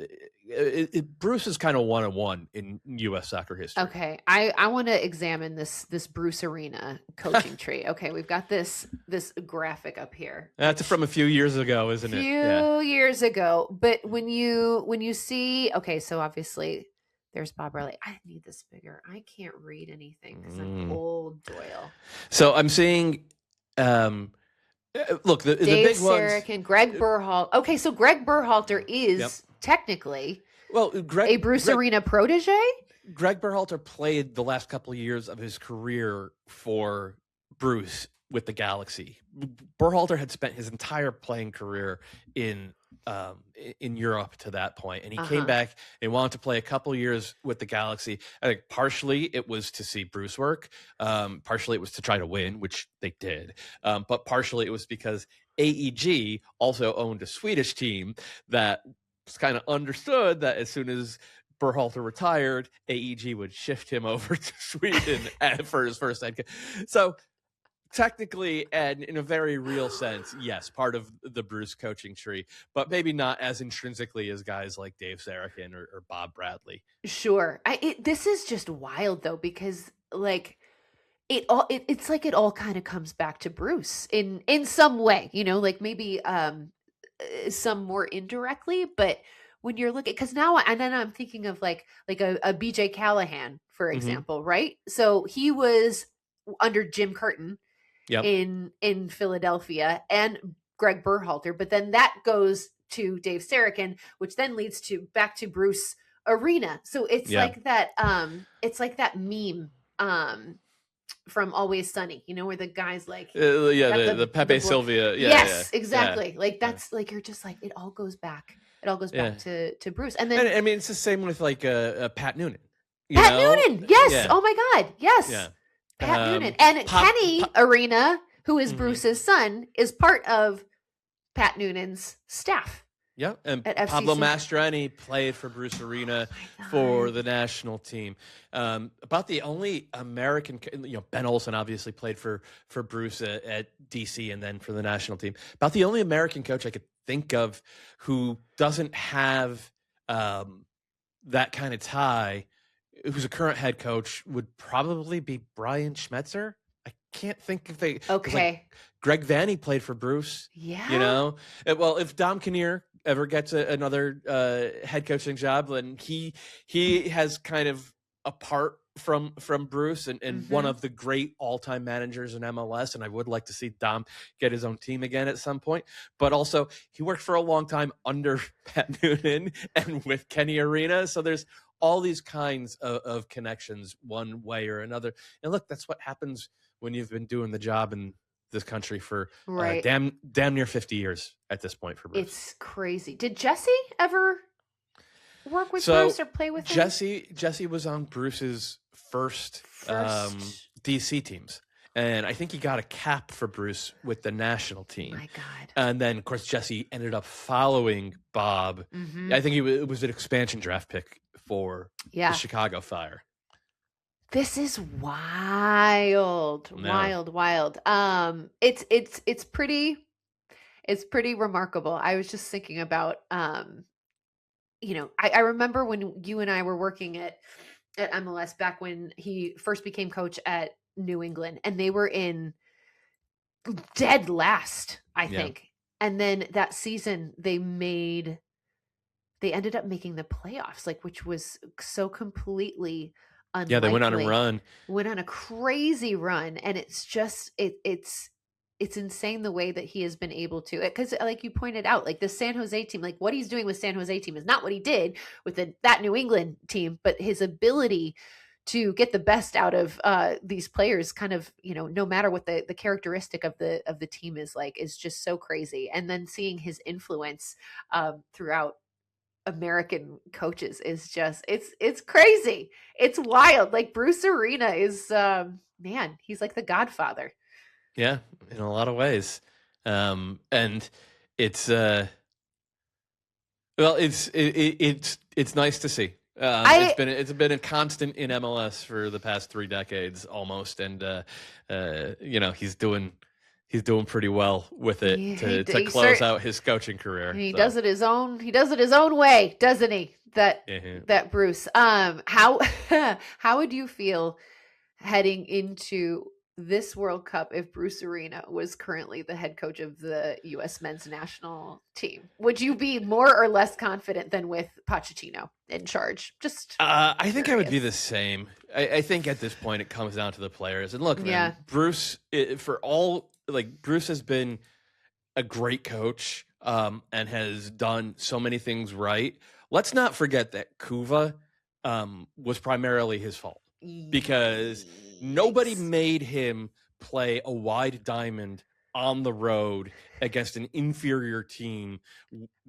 Bruce is kind of 1-on-1 in U.S. soccer history. Okay, I want to examine this Bruce Arena coaching tree. Okay, we've got this graphic up here. That's from a few years ago, isn't it? Few years ago, but when you see, okay, so obviously there's Bob Bradley. I need this bigger. I can't read anything because I'm old, Doyle. So I'm seeing. Look, the big Sarek and Greg Berhalter. Okay, so Greg Berhalter is technically a Bruce Arena protege. Greg Berhalter played the last couple of years of his career for Bruce with the Galaxy. Berhalter had spent his entire playing career in Europe to that point, and he came back and wanted to play a couple of years with the Galaxy. I think partially it was to see Bruce work, partially it was to try to win, which they did, but partially it was because AEG also owned a Swedish team that was kind of understood that as soon as Berhalter retired, AEG would shift him over to Sweden for his first head coach. So technically, and in a very real sense, yes, part of the Bruce coaching tree, but maybe not as intrinsically as guys like Dave Sarachan or Bob Bradley. Sure. This is just wild though, because like it's like it all kind of comes back to Bruce in some way, like maybe some more indirectly, but when you're looking, because now, and then I'm thinking of like a BJ Callahan, for example, right? So he was under Jim Curtin in Philadelphia and Greg Berhalter, but then that goes to Dave Sarachan, which then leads to back to Bruce Arena. So it's like that meme from Always Sunny, where the guy's like the Pepe Sylvia. Yes, exactly. Like that's like you're just like it all goes back. It all goes back to Bruce. And then I mean it's the same with like Pat Noonan. Noonan, yes. Yeah. Oh my God, yes. Yeah. Pat Noonan. And Kenny Arena, who is Bruce's son, is part of Pat Noonan's staff. Yeah, and Pablo Mastroeni played for Bruce Arena for the national team. About the only American, Ben Olsen obviously played for Bruce at DC and then for the national team. About the only American coach I could think of who doesn't have that kind of tie, who's a current head coach, would probably be Brian Schmetzer. I can't think if they. Okay. Like, Greg Vanny played for Bruce. Yeah. Well, if Dom Kinnear ever gets another head coaching job, then he has kind of apart from Bruce and one of the great all-time managers in MLS, and I would like to see Dom get his own team again at some point. But also, he worked for a long time under Pat Noonan and with Kenny Arena, so there's all these kinds of connections one way or another. And look, that's what happens when you've been doing the job in this country for damn near 50 years at this point for Bruce. It's crazy. Did Jesse ever work with Bruce or play with him? Jesse was on Bruce's first DC teams. And I think he got a cap for Bruce with the national team. My God. And then, of course, Jesse ended up following Bob. I think it was an expansion draft pick for the Chicago Fire. This is wild. Wild. It's pretty remarkable. I was just thinking about, I remember when you and I were working at MLS back when he first became coach at New England, and they were in dead last I think. And then that season they ended up making the playoffs, like, which was so completely unlikely. Yeah, they went on a run. Went on a crazy run, and it's just it's insane the way that he has been able to, because like you pointed out, like the San Jose team, like what he's doing with San Jose team is not what he did with that New England team, but his ability to get the best out of these players, kind of, no matter what the characteristic of the team is like, is just so crazy. And then seeing his influence throughout American coaches is just, it's crazy. It's wild. Like Bruce Arena is man, he's like the godfather. Yeah, in a lot of ways. And it's well, it's nice to see. It's been a constant in MLS for the past 3 decades almost, and he's doing pretty well with it to close out his coaching career. He does it his own way, doesn't he? That Bruce. How would you feel heading into this World Cup if Bruce Arena was currently the head coach of the U.S. men's national team? Would you be more or less confident than with Pochettino in charge? I think I would be the same. I think at this point it comes down to the players. And look, man, Bruce, Bruce has been a great coach and has done so many things right. Let's not forget that Kuva was primarily his fault, because nobody made him play a wide diamond on the road against an inferior team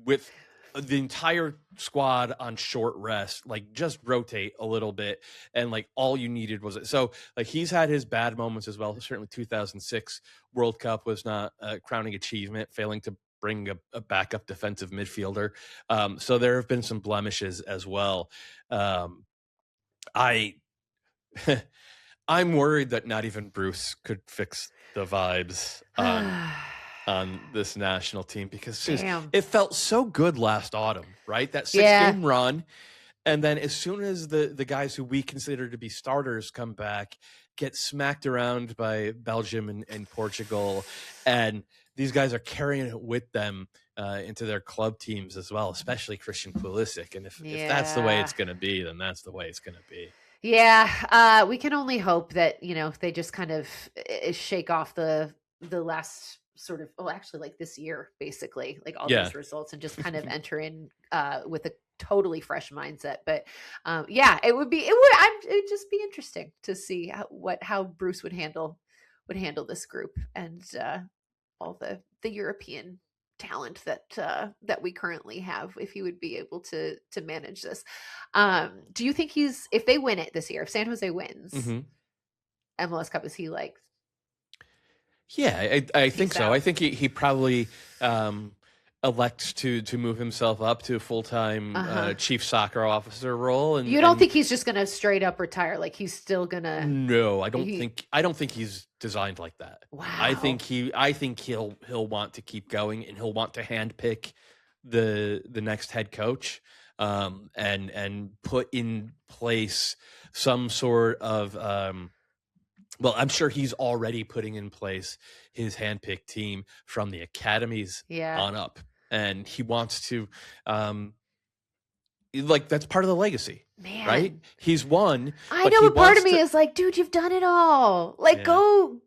with the entire squad on short rest. Like, just rotate a little bit, and like all you needed was it. So like he's had his bad moments as well. Certainly 2006 World Cup was not a crowning achievement, failing to bring a backup defensive midfielder. So there have been some blemishes as well. I'm worried that not even Bruce could fix the vibes on this national team, because it felt so good last autumn, right? That 6-game run. And then as soon as the guys who we consider to be starters come back, get smacked around by Belgium and Portugal. And these guys are carrying it with them into their club teams as well, especially Christian Pulisic. And if that's the way it's going to be, then that's the way it's going to be. Yeah, we can only hope that, they just kind of shake off the last sort of, actually like this year, basically, like all those results, and just kind of enter in with a totally fresh mindset. But it would just be interesting to see how Bruce would handle this group and all the European talent that we currently have, if he would be able to manage this. Do you think if they win it this year, if San Jose wins MLS Cup, is he like? Yeah, I think so. I think he probably elects to move himself up to a full-time chief soccer officer role. And you don't think he's just going to straight up retire? Like he's still going to? No, I don't think he's designed like that. Wow. I think he'll want to keep going, and he'll want to handpick the next head coach, and put in place some sort of well, I'm sure he's already putting in place his handpicked team from the academies on up. And he wants to, that's part of the legacy, right? He's won. I know, but part of me is like, dude, you've done it all. Like, go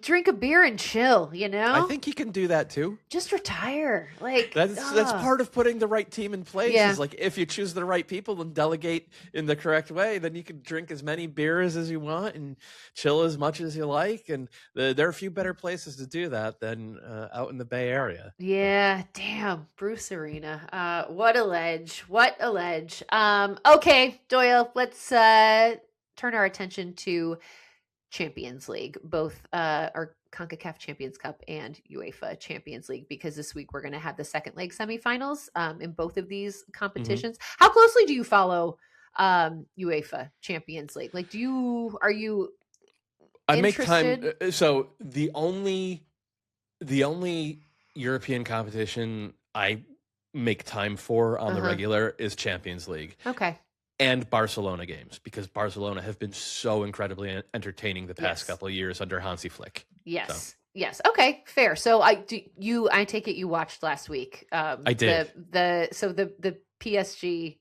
drink a beer and chill, I think he can do that too. Just retire. Like that's part of putting the right team in place. Is like, if you choose the right people and delegate in the correct way, then you can drink as many beers as you want and chill as much as you like. And there are a few better places to do that than out in the Bay Area. Yeah, damn, Bruce Arena. What a ledge. Okay, Doyle, let's turn our attention to Champions League, both our CONCACAF Champions Cup and UEFA Champions League, because this week we're going to have the second leg semifinals in both of these competitions. How closely do you follow UEFA Champions League? Like, are you I interested? make time. So the only European competition I make time for on the regular is Champions League. Okay. And Barcelona games, because Barcelona have been so incredibly entertaining the past couple of years under Hansi Flick. Yes. Yes. Okay. Fair. So I take it you watched last week. I did. The PSG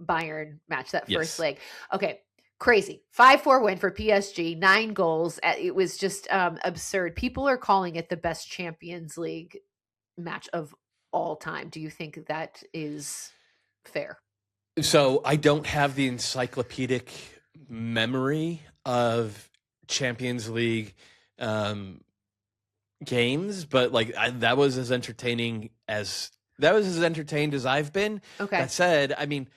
Bayern match, that first Yes. leg. Okay. Crazy. 5-4 win for PSG, 9 goals. It was just absurd. People are calling it the best Champions League match of all time. Do you think that is fair? So I don't have the encyclopedic memory of Champions League games, but like that was as entertained as I've been. Okay. That said, I mean,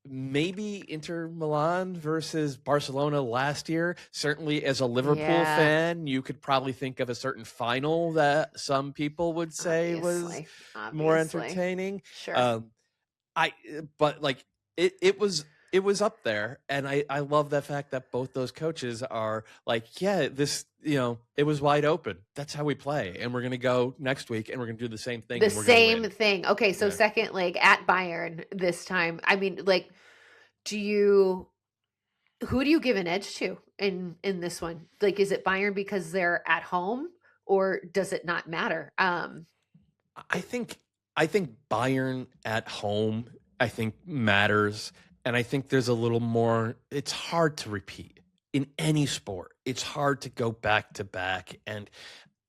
maybe Inter Milan versus Barcelona last year. Certainly, as a Liverpool fan, you could probably think of a certain final that some people would say was more entertaining. Sure. But like it was up there, and I love the fact that both those coaches are like, yeah, this, it was wide open. That's how we play, and we're gonna go next week, and we're gonna do the same thing. The same thing. Okay, so second leg at Bayern this time. I mean, like, who do you give an edge to in this one? Like, is it Bayern because they're at home, or does it not matter? I think Bayern at home, I think, matters. And I think there's a little more, it's hard to repeat in any sport. It's hard to go back to back. And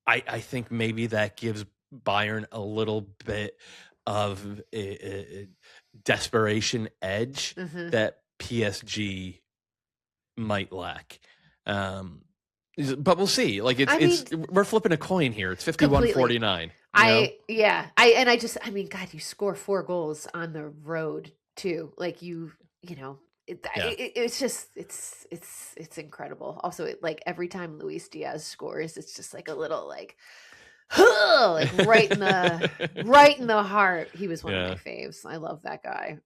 I think maybe that gives Bayern a little bit of a desperation edge that PSG might lack. But we'll see. Like we're flipping a coin here. It's 51-49. I mean, God, you score 4 goals on the road too. Like it's just it's incredible. Also, like every time Luis Diaz scores, it's just like a little like right in the heart. He was one of my faves. I love that guy.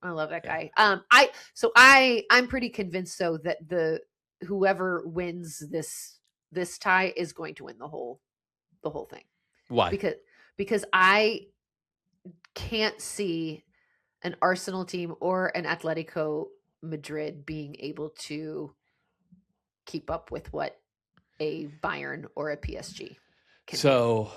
I'm pretty convinced though that whoever wins this tie is going to win the whole thing. Why? Because I can't see an Arsenal team or an Atletico Madrid being able to keep up with what a Bayern or a PSG can do.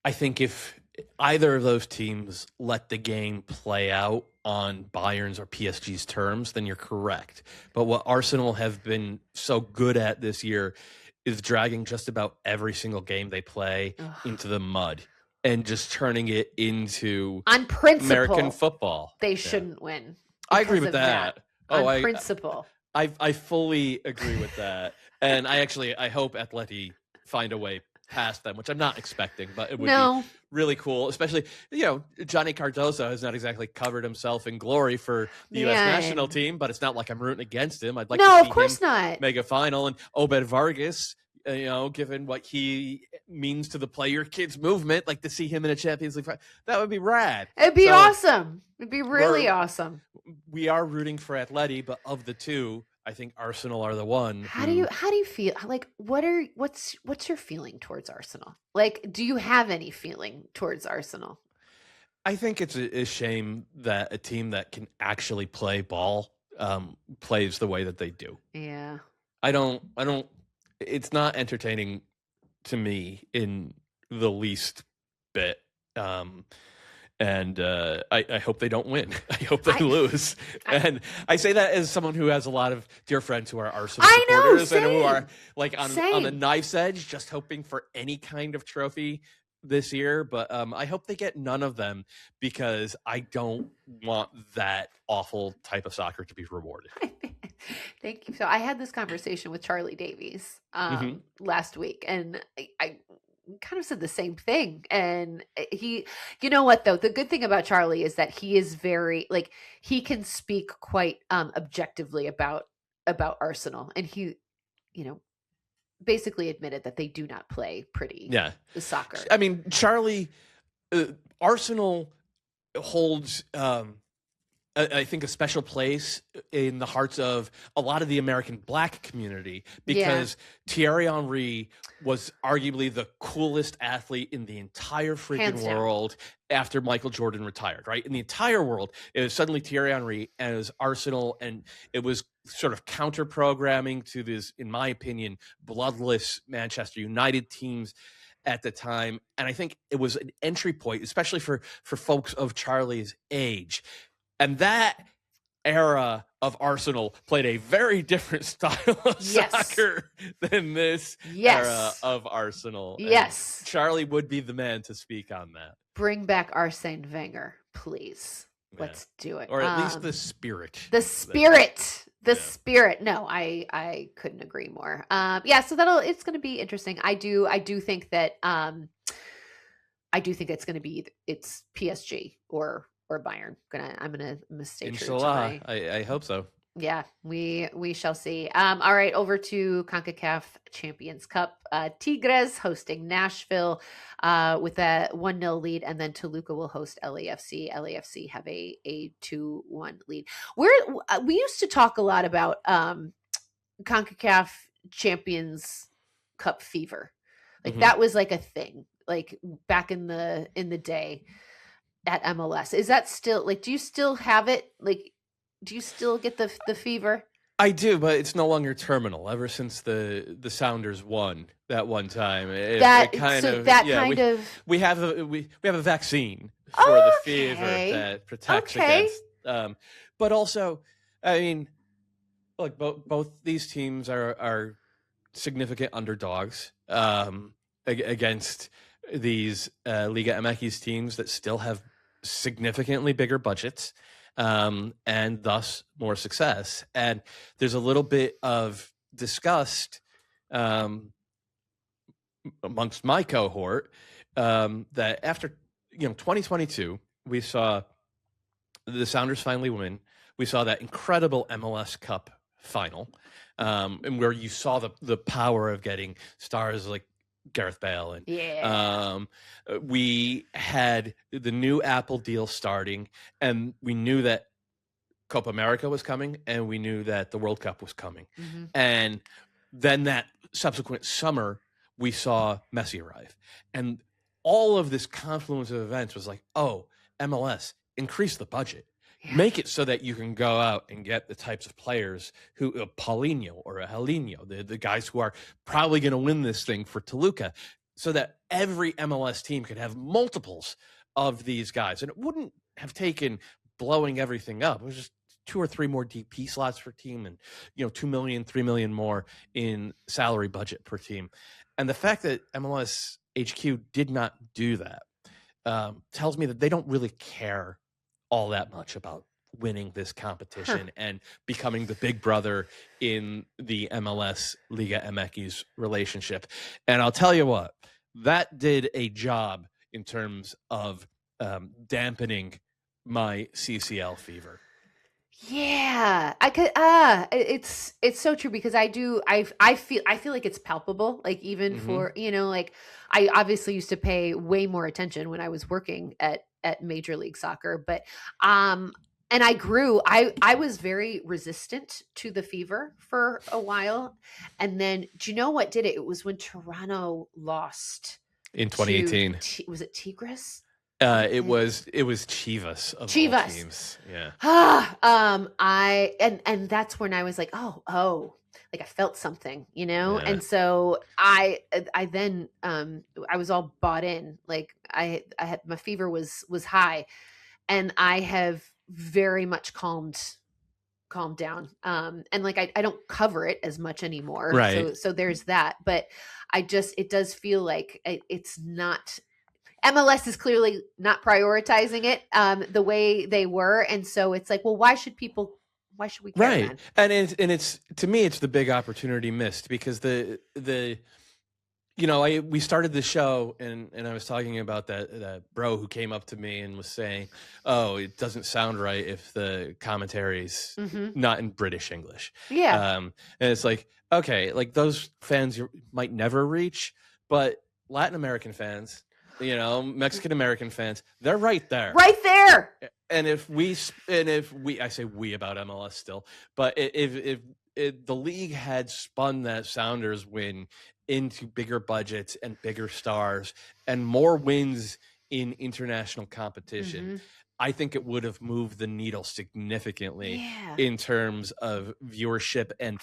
I think if either of those teams let the game play out on Bayern's or PSG's terms, then you're correct. But what Arsenal have been so good at this year is dragging just about every single game they play into the mud and just turning it into on principle, American football. They shouldn't win. I agree with that. On principle. I fully agree with that. And I hope Atleti find a way past them, which I'm not expecting, but it would be really cool. Especially, Johnny Cardoso has not exactly covered himself in glory for the U.S. national team, but it's not like I'm rooting against him. I'd like to see him make a final. And Obed Vargas, given what he means to the player kids movement, like to see him in a Champions League, that would be rad. It'd be awesome. It'd be really awesome. We are rooting for Atleti, but of the two, I think Arsenal are the one. How do you feel? Like, what's your feeling towards Arsenal? Like, do you have any feeling towards Arsenal? I think it's a shame that a team that can actually play ball plays the way that they do. Yeah. I don't. It's not entertaining to me in the least bit. And I hope they don't win. I hope they lose. And I say that as someone who has a lot of dear friends who are Arsenal supporters and who are like on the knife's edge, just hoping for any kind of trophy this year. But I hope they get none of them because I don't want that awful type of soccer to be rewarded. Thank you. So I had this conversation with Charlie Davies last week, and I kind of said the same thing. And he, you know what though, the good thing about Charlie is that he is very, like, he can speak quite objectively about Arsenal, and he, basically admitted that they do not play pretty soccer. I mean, Charlie, Arsenal holds I think a special place in the hearts of a lot of the American black community because Thierry Henry was arguably the coolest athlete in the entire freaking world after Michael Jordan retired, right? In the entire world, it was suddenly Thierry Henry as Arsenal, and it was sort of counter-programming to this, in my opinion, bloodless Manchester United teams. at the time. And I think it was an entry point, especially for folks of Charlie's age. And that era of Arsenal played a very different style of soccer than this era of Arsenal. Yes. And Charlie would be the man to speak on that. Bring back Arsene Wenger, please. Yeah. Let's do it. Or at least the spirit. The spirit. The spirit. No, I couldn't agree more. So it's going to be interesting. I do think that it's going to be it's PSG or Bayern. I'm gonna stay true to my... I hope so. Yeah, we shall see. All right, over to CONCACAF Champions Cup. Tigres hosting Nashville with a 1-0 lead, and then Toluca will host LAFC. LAFC have a 2-1 lead. We used to talk a lot about CONCACAF Champions Cup fever. Like that was like a thing, like back in the day at MLS. Is that still, like, do you still have it? Like, do you still get the fever? I do, but it's no longer terminal. Ever since the Sounders won that one time, we have a vaccine for the fever that protects against. But also, I mean, look, both these teams are significant underdogs against these Liga MX teams that still have significantly bigger budgets. And thus more success. And there's a little bit of disgust amongst my cohort that after 2022, we saw the Sounders finally win. We saw that incredible MLS Cup final, and where you saw the power of getting stars like Gareth Bale, and we had the new Apple deal starting, and we knew that Copa America was coming, and we knew that the World Cup was coming. And then that subsequent summer, we saw Messi arrive, and all of this confluence of events was like, oh, MLS, increase the budget. Make it so that you can go out and get the types of players who, Paulinho or a Helinho, the guys who are probably going to win this thing for Toluca, so that every MLS team could have multiples of these guys. And it wouldn't have taken blowing everything up. It was just 2 or 3 more DP slots per team and, $2 million, $3 million more in salary budget per team. And the fact that MLS HQ did not do that tells me that they don't really care all that much about winning this competition and becoming the big brother in the MLS Liga MX relationship. And I'll tell you what, that did a job in terms of dampening my CCL fever. Yeah, I could. It's so true, because I feel like it's palpable. Like even for like I obviously used to pay way more attention when I was working at Major League Soccer, but and I grew. I was very resistant to the fever for a while, and then do you know what did it? It was when Toronto lost in 2018. Was it Tigres? It was Chivas of all teams. Yeah. And that's when I was like, oh, like I felt something, And so I then I was all bought in. Like I had, my fever was high, and I have very much calmed down. And like I don't cover it as much anymore. Right. So there's that. But it does feel like it's not. MLS is clearly not prioritizing it the way they were, and so it's like, well, why should we care? Right, then? and it's to me, it's the big opportunity missed, because we started the show and I was talking about that bro who came up to me and was saying, oh, it doesn't sound right if the commentary's not in British English. And it's like, okay, like those fans you might never reach, but Latin American fans, Mexican American fans, they're right there. Right there. And if we I say we about MLS still, but if the league had spun that Sounders win into bigger budgets and bigger stars and more wins in international competition, I think it would have moved the needle significantly in terms of viewership and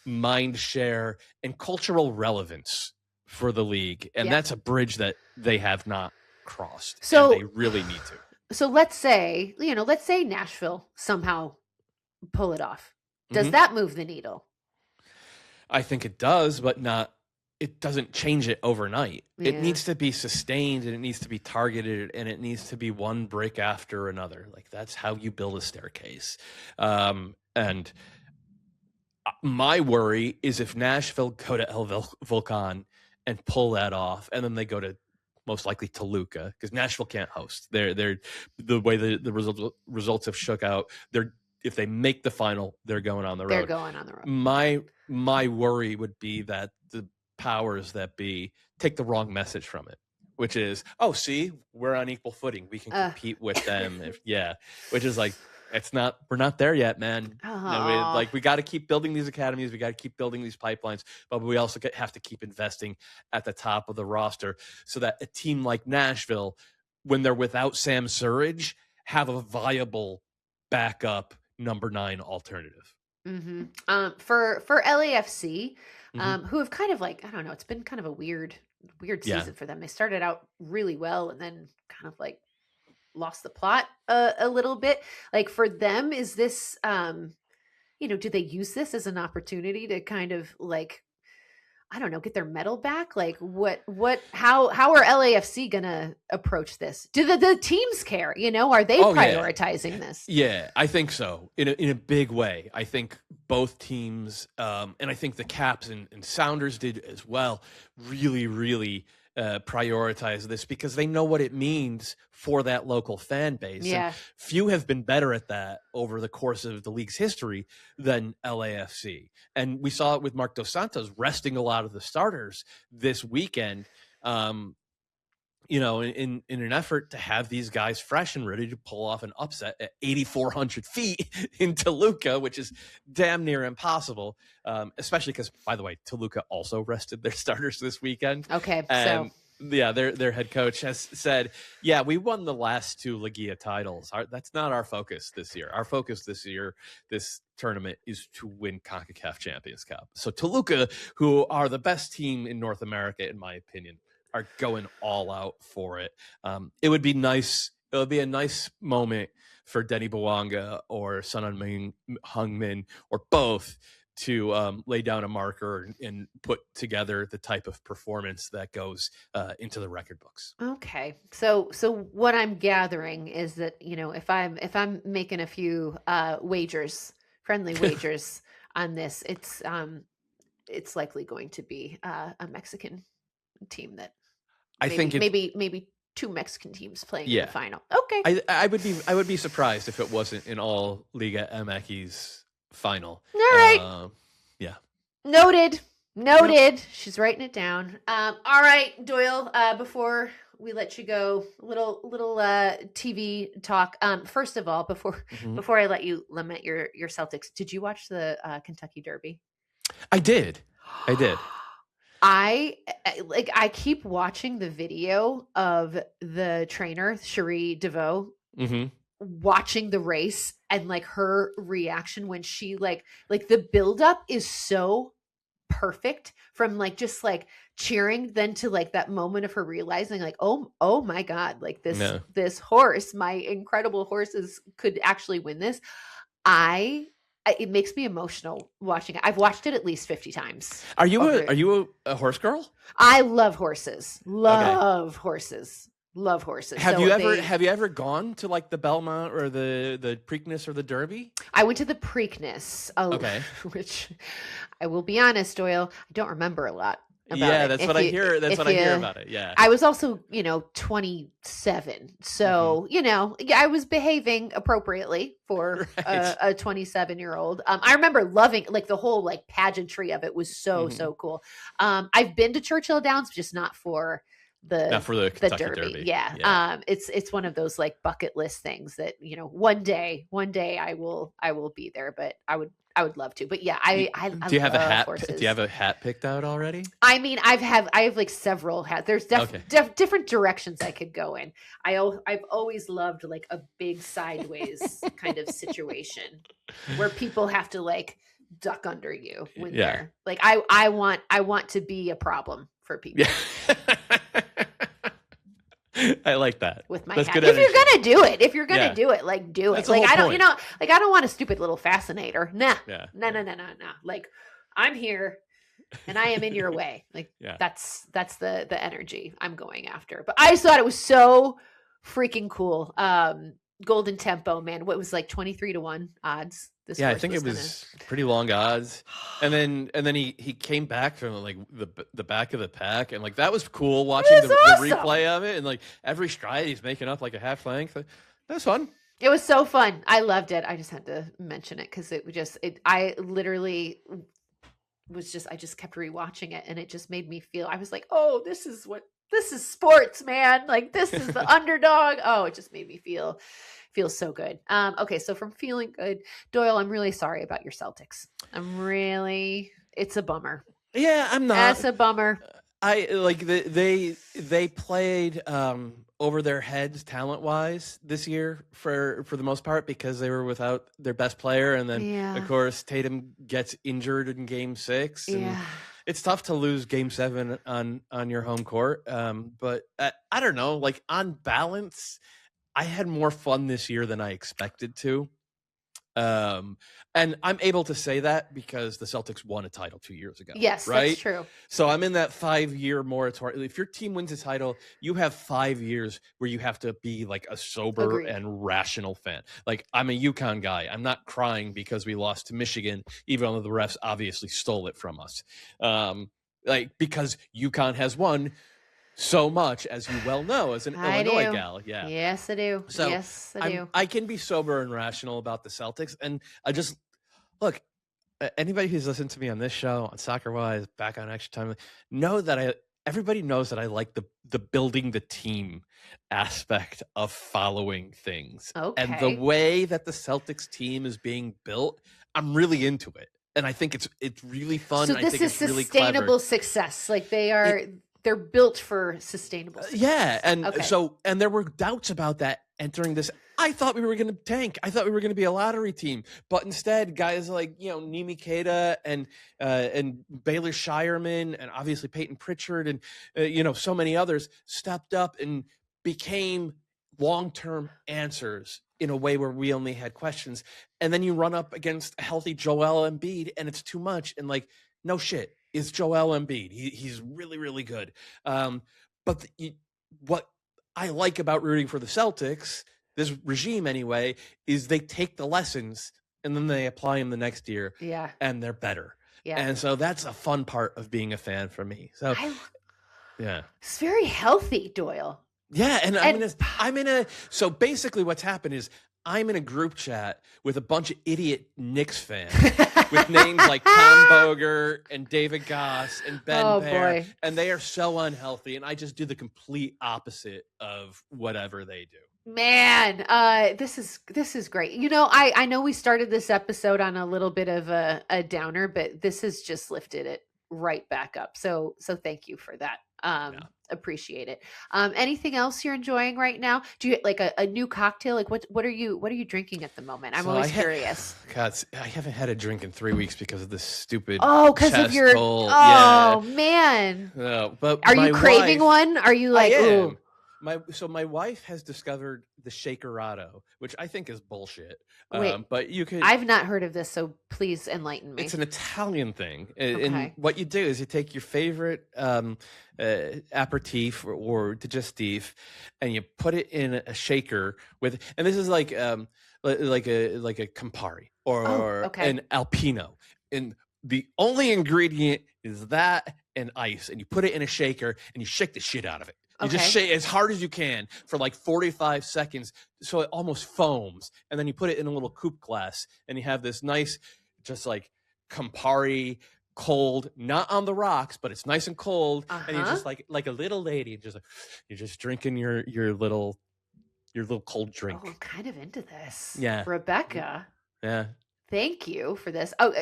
mind share and cultural relevance for the league, and that's a bridge that they have not crossed. So and they really need to. So let's say Nashville somehow pull it off. Does that move the needle? I think it does, but it doesn't change it overnight. Yeah. It needs to be sustained, and it needs to be targeted, and it needs to be one brick after another. Like, that's how you build a staircase. And my worry is if Nashville go to El Volcan and pull that off, and then they go to most likely Toluca, because Nashville can't host. They're the way the results have shook out. If they make the final, they're going on the road. They're going on the road. My worry would be that the powers that be take the wrong message from it, which is, oh, see, we're on equal footing. We can compete with them. Which is like, we're not there yet, man. We got to keep building these academies. We got to keep building these pipelines, but we also have to keep investing at the top of the roster so that a team like Nashville, when they're without Sam Surridge, have a viable backup number 9 alternative. Mm-hmm. For LAFC, who have kind of like, I don't know, it's been kind of a weird season for them. They started out really well and then kind of like lost the plot a little bit. Like, for them, is this do they use this as an opportunity to kind of like, I don't know, get their medal back? Like, how are LAFC gonna approach this? Do the teams care? Are they prioritizing this? Yeah, I think so. In a big way. I think both teams, and I think the Caps and Sounders did as well, really, really prioritize this because they know what it means for that local fan base. Yeah. And few have been better at that over the course of the league's history than LAFC. And we saw it with Marc Dos Santos resting a lot of the starters this weekend, in an effort to have these guys fresh and ready to pull off an upset at 8,400 feet in Toluca, which is damn near impossible, especially because, by the way, Toluca also rested their starters this weekend. Okay, and their head coach has said, we won the last 2 Liga titles. That's not our focus this year. Our focus this year, this tournament, is to win CONCACAF Champions Cup. So Toluca, who are the best team in North America, in my opinion, are going all out for it. It would be nice. It would be a nice moment for Denny Bouanga or Son Heung-min or both to lay down a marker and put together the type of performance that goes into the record books. Okay. So what I'm gathering is that, if I'm making a few friendly wagers on this, it's likely going to be a Mexican team that maybe 2 Mexican teams playing in the final. Okay. I would be surprised if it wasn't an all Liga MX's final. All right. Noted. Yep. She's writing it down. All right, Doyle, before we let you go, little TV talk. First of all, before I let you lament your Celtics, did you watch the Kentucky Derby? I did. I keep watching the video of the trainer, Cherie DeVoe, watching the race and like her reaction when she like the buildup is so perfect, from like just like cheering then to like that moment of her realizing like, oh my God, like this horse, my incredible horses could actually win this. It makes me emotional watching it. I've watched it at least 50 times. Are you a horse girl? I love horses. Love horses. Have you ever gone to like the Belmont or the Preakness or the Derby? I went to the Preakness, which I will be honest, Doyle, I don't remember a lot about it. That's what I hear. That's what I hear about it. Yeah. I was also, 27. So, I was behaving appropriately for a 27-year-old. I remember loving like the whole like pageantry of it was so cool. I've been to Churchill Downs, just not for the Kentucky Derby. Yeah. It's one of those like bucket list things that, one day I will be there, but I would love to. But yeah, I do you have a hat? Horses. Do you have a hat picked out already? I mean, I have like several hats. There's different directions I could go in. I've always loved like a big sideways kind of situation where people have to like duck under you when they're like, I want to be a problem for people. Yeah. I like that. With my That's hat. good If you're energy. gonna do it, do it. Like, do it. That's the Like, whole I don't, point. I don't want a stupid little fascinator. Nah. Yeah. No. Like, I'm here and I am in your way. Like, Yeah. that's the energy I'm going after. But I just thought it was so freaking cool. Golden Tempo, man. What was like 23-1 odds? This Yeah, I horse think it was pretty long odds. And then he came back from like the back of the pack, and like that was cool watching was the awesome. replay of it, and like every stride he's making up like a half length. That was fun. It was so fun. I loved it. I just had to mention it because I literally I just kept rewatching it, and it just made me feel, I was like, oh, this is sports, man. Like, this is the underdog. Oh, it just made me feel so good. Okay, so from feeling good, Doyle, I'm really sorry about your Celtics. It's a bummer. Yeah, I'm not. That's a bummer. I like they played over their heads talent wise this year for the most part because they were without their best player, and then of course Tatum gets injured in Game 6. And it's tough to lose Game 7 on your home court. But I don't know. Like, on balance, I had more fun this year than I expected to. And I'm able to say that because the Celtics won a title 2 years ago. Yes, right? That's true. So I'm in that 5-year moratorium. If your team wins a title, you have 5 years where you have to be like a sober and rational fan. Like, I'm a UConn guy. I'm not crying because we lost to Michigan, even though the refs obviously stole it from us. Because UConn has won so much, as you well know, as an Illinois gal. Yeah. Yes, I do. So yes, I do. I can be sober and rational about the Celtics. And I just, look, anybody who's listened to me on this show, on Soccer Wise, back on Extra Time, everybody knows that I like the building the team aspect of following things. Okay. And the way that the Celtics team is being built, I'm really into it. And I think it's really fun. So this is sustainable success. Like, they're built for sustainable success. Yeah, and there were doubts about that entering this. I thought we were going to tank. I thought we were going to be a lottery team, but instead, guys like Nimi Keita and Baylor Shireman and obviously Peyton Pritchard and so many others stepped up and became long-term answers in a way where we only had questions. And then you run up against a healthy Joel Embiid, and it's too much. And like, no shit. Is Joel Embiid. He's really, really good. But what I like about rooting for the Celtics, this regime anyway, is they take the lessons and then they apply them the next year. Yeah. And they're better. Yeah. And so that's a fun part of being a fan for me. So, yeah. It's very healthy, Doyle. Yeah. And so basically what's happened is I'm in a group chat with a bunch of idiot Knicks fans with names like Tom Boger and David Goss and Ben Bear, and they are so unhealthy, and I just do the complete opposite of whatever they do. Man, this is great. I know we started this episode on a little bit of a downer, but this has just lifted it right back up. So thank you for that. Appreciate it. Anything else you're enjoying right now? Do you like a new cocktail? Like what are you drinking at the moment? I'm always curious. God, I haven't had a drink in 3 weeks because of this stupid. Because of your. Cold. Man. No, but are you craving one? Are you like? Ooh. My wife has discovered the Shakerado, which I think is bullshit. Wait, but you could. I've not heard of this, so please enlighten me. It's an Italian thing, Okay. and what you do is you take your favorite aperitif or digestif, and you put it in a shaker with, and this is like a Campari or an Alpino, and the only ingredient is that and ice, and you put it in a shaker and you shake the shit out of it. You just shake as hard as you can for like 45 seconds so it almost foams. And then you put it in a little coupe glass and you have this nice, just like Campari, cold, not on the rocks, but it's nice and cold. And you're just like a little lady, you're just drinking your little cold drink. Oh, I'm kind of into this. Yeah. Rebecca. Yeah. Thank you for this. But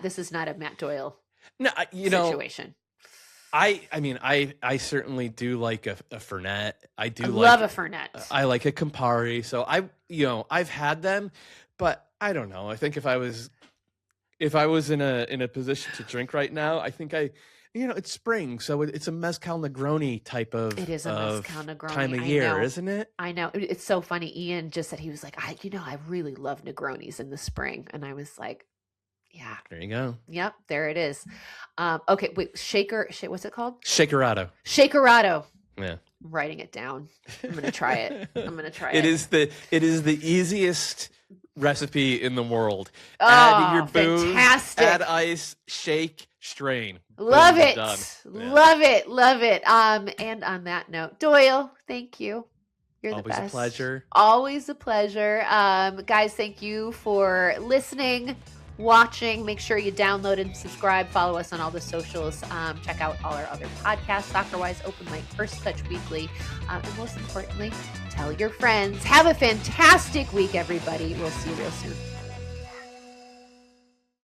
this is not a Matt Doyle situation. I certainly do like a Fernet. I love a Fernet. I like a Campari. So I've had them, but I don't know. I think if I was in a position to drink right now, I think it's spring, so it's a mezcal Negroni type of. It is a mezcal Negroni time of year, isn't it? I know. It's so funny. Ian just said, he was like, I really love Negronis in the spring, and I was like, yeah. There you go. Yep, there it is. Okay, wait, what's it called? Shakerado. Yeah. I'm writing it down. I'm gonna try it. It is the easiest recipe in the world. Oh, add your booze, fantastic. add ice, shake, strain. Love Boom, it. done. Love it. And on that note, Doyle, thank you. You're the best. Always a pleasure. Always a pleasure. Guys, thank you for listening, watching. Make sure you download and subscribe. Follow us on all the socials. Check out all our other podcasts, Soccer Wise, Open Mic, First Touch Weekly. And most importantly, tell your friends. Have a fantastic week, everybody. We'll see you real soon.